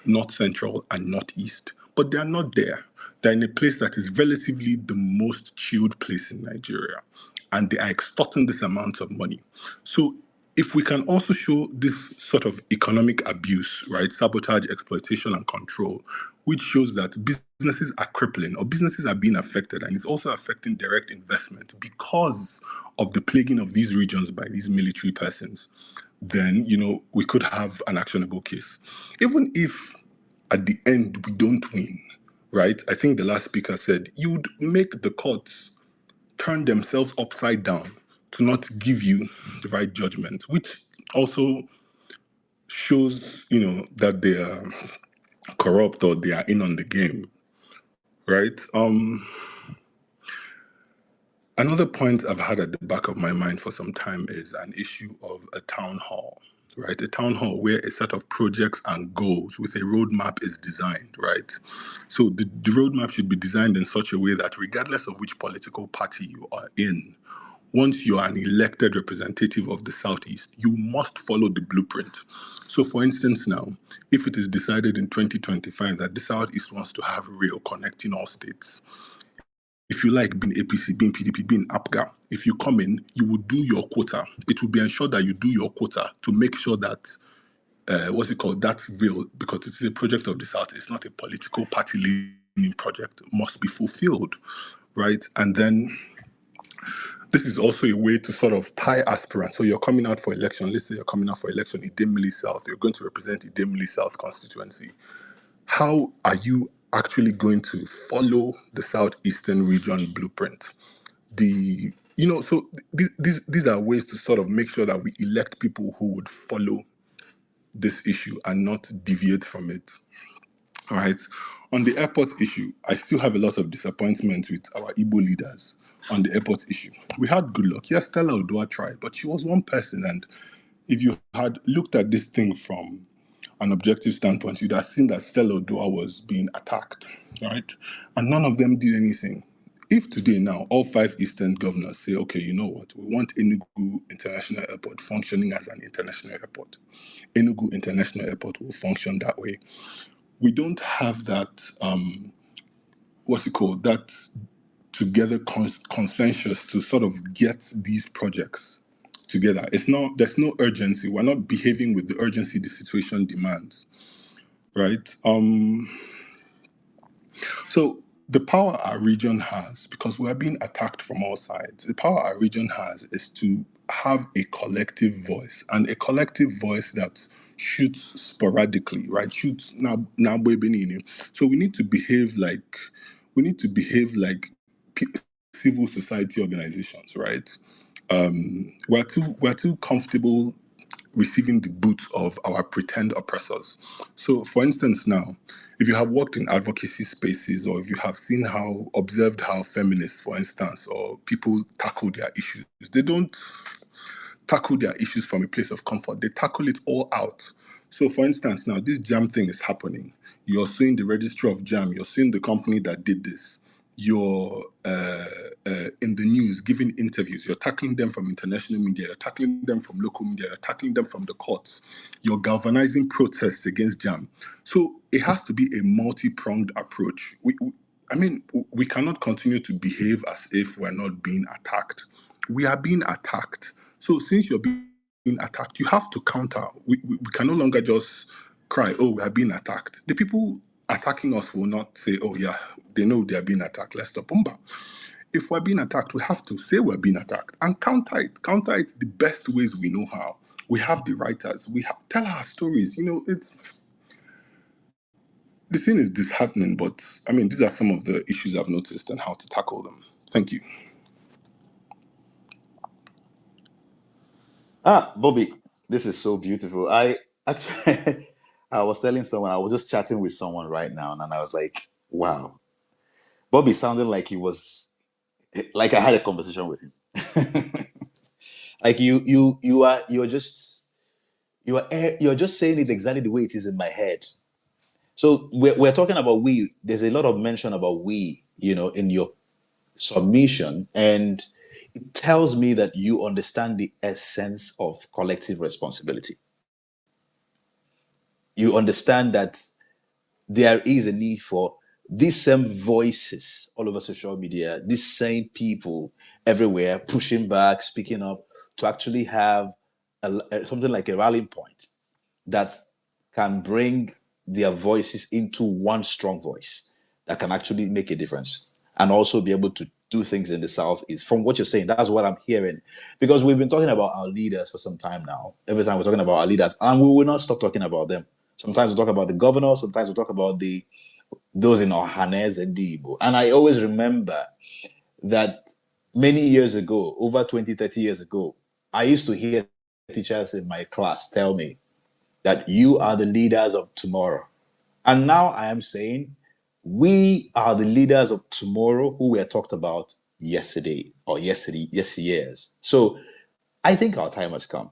North Central and Northeast. But they are not there. They're in a place that is relatively the most chilled place in Nigeria, and they are extorting this amount of money. So if we can also show this sort of economic abuse, right, sabotage, exploitation, and control, which shows that businesses are crippling or businesses are being affected, and it's also affecting direct investment because of the plaguing of these regions by these military persons, then, we could have an actionable case. Even if at the end we don't win, right? I think the last speaker said you'd make the courts turn themselves upside down to not give you the right judgment, which also shows, that they are corrupt or they are in on the game, right? Another point I've had at the back of my mind for some time is an issue of a town hall, right? A town hall where a set of projects and goals with a roadmap is designed, right? So the roadmap should be designed in such a way that regardless of which political party you are in, once you are an elected representative of the Southeast, you must follow the blueprint. So for instance now, if it is decided in 2025 that the Southeast wants to have rail connecting all states, if you like, being APC, being PDP, being APGA, if you come in, you will do your quota. It will be ensured that you do your quota to make sure that, that's real, because it is a project of the South. It's not a political party-leaning project. It must be fulfilled, right? And then this is also a way to sort of tie aspirants. So you're coming out for election. Let's say you're coming out for election in Idemili South. You're going to represent Idemili South constituency. How are you actually going to follow the Southeastern region blueprint? These are ways to sort of make sure that we elect people who would follow this issue and not deviate from it. All right. On the airport issue, I still have a lot of disappointment with our Igbo leaders on the airport issue. We had good luck. Yes, Stella Odua tried, but she was one person. And if you had looked at this thing from an objective standpoint, you'd have seen that Stella Odua was being attacked, right? And none of them did anything. If today now all 5 Eastern governors say, okay, you know what, we want Enugu International Airport functioning as an international airport, Enugu International Airport will function that way. We don't have that, that together consensus to sort of get these projects together. There's no urgency. We're not behaving with the urgency the situation demands, right? So the power our region has, because we are being attacked from all sides, the power our region has is to have a collective voice, and a collective voice that shoots sporadically, right? Shoots now. So we need to behave like civil society organizations, right? We're too comfortable receiving the boot of our pretend oppressors. So, for instance, now, if you have worked in advocacy spaces, or if you have observed how feminists, for instance, or people tackle their issues, they don't tackle their issues from a place of comfort. They tackle it all out. So, for instance, now this JAM thing is happening. You're suing the registrar of JAM. You're suing the company that did this. You're in the news giving interviews. You're tackling them from international media. You're tackling them from local media. You're tackling them from the courts. You're galvanizing protests against JAM. So it has to be a multi-pronged approach. We cannot continue to behave as if we're not being attacked. We are being attacked. So since you're being attacked, you have to counter. We can no longer just cry, oh, we are being attacked. The people attacking us will not say, oh yeah, they know they are being attacked, let's stop. If we're being attacked, we have to say we're being attacked and counter it the best ways we know how. We have the writers, tell our stories. The thing is disheartening, but these are some of the issues I've noticed and how to tackle them. Thank you. Bobby, this is so beautiful. I actually, I was telling someone, I was just chatting with someone right now, and I was like, wow. Bobby sounded like like I had a conversation with him. Like you're just saying it exactly the way it is in my head. So we're talking about we. There's a lot of mention about we, in your submission, and it tells me that you understand the essence of collective responsibility. You understand that there is a need for these same voices all over social media, these same people everywhere pushing back, speaking up, to actually have something like a rallying point that can bring their voices into one strong voice that can actually make a difference and also be able to do things in the Southeast. From what you're saying, that's what I'm hearing. Because we've been talking about our leaders for some time now. Every time we're talking about our leaders, and we will not stop talking about them. Sometimes we talk about the governor, sometimes we talk about those in Ohanes and Igbo. And I always remember that many years ago, over 20, 30 years ago, I used to hear teachers in my class tell me that you are the leaders of tomorrow. And now I am saying we are the leaders of tomorrow who were talked about yesterday or yesteryears. So I think our time has come.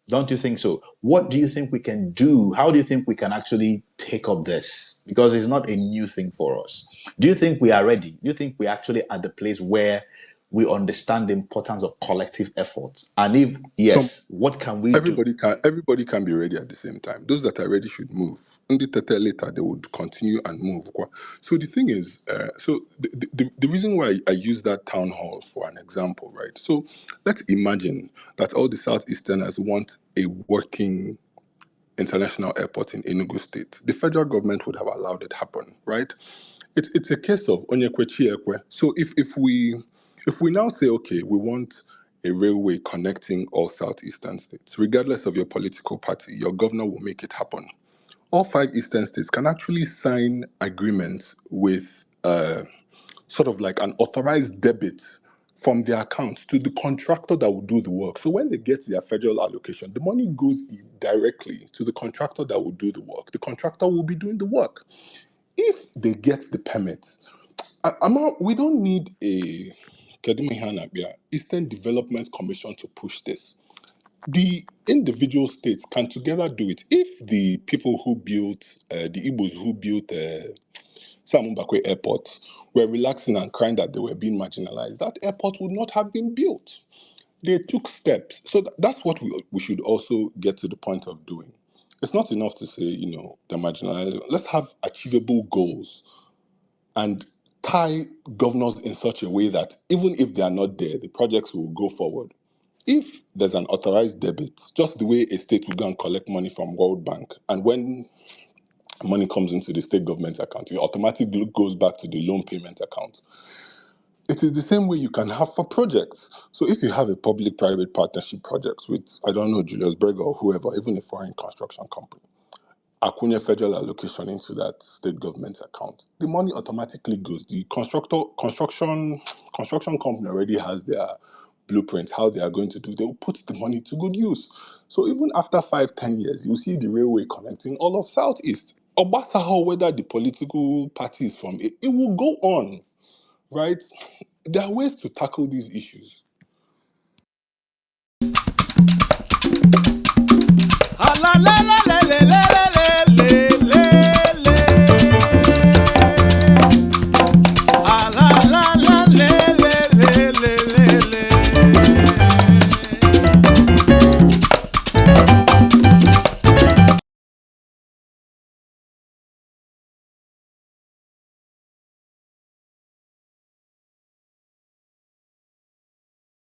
Don't you think so? What do you think we can do? How do you think we can actually take up this? Because it's not a new thing for us. Do you think we are ready? Do you think we're actually at the place where we understand the importance of collective effort? And if Some yes, what can we do? everybody can be ready at the same time. Those that are ready should move. And later they would continue and move. So the thing is, so the reason why I use that town hall for an example, right? So let's imagine that all the Southeasterners want a working international airport in Enugu State. The federal government would have allowed it happen, right? It's a case of onyekwe chiekwe. So if we now say, okay, we want a railway connecting all southeastern states, regardless of your political party, your governor will make it happen. All 5 eastern states can actually sign agreements with sort of like an authorized debit from their account to the contractor that will do the work. So when they get their federal allocation, the money goes directly to the contractor that will do the work. The contractor will be doing the work. If they get the permit, we don't need a Eastern Development Commission to push this. The individual states can together do it. If the people who built, the Igbos who built Sam Mbakwe Airport were relaxing and crying that they were being marginalized, that airport would not have been built. They took steps. So that's what we should also get to the point of doing. It's not enough to say, they're marginalized. Let's have achievable goals and tie governors in such a way that even if they are not there, the projects will go forward. If there's an authorized debit, just the way a state will go and collect money from World Bank, and when money comes into the state government account, it automatically goes back to the loan payment account. It is the same way you can have for projects. So if you have a public-private partnership project with, I don't know, Julius Berger or whoever, even a foreign construction company, Akunya federal allocation into that state government account, the money automatically goes. The construction company already has their blueprint, how they are going to do. They will put the money to good use. So even after 5-10 years, you see the railway connecting all of Southeast. Obasaho, whether the political party is from it will go on, right? There are ways to tackle these issues.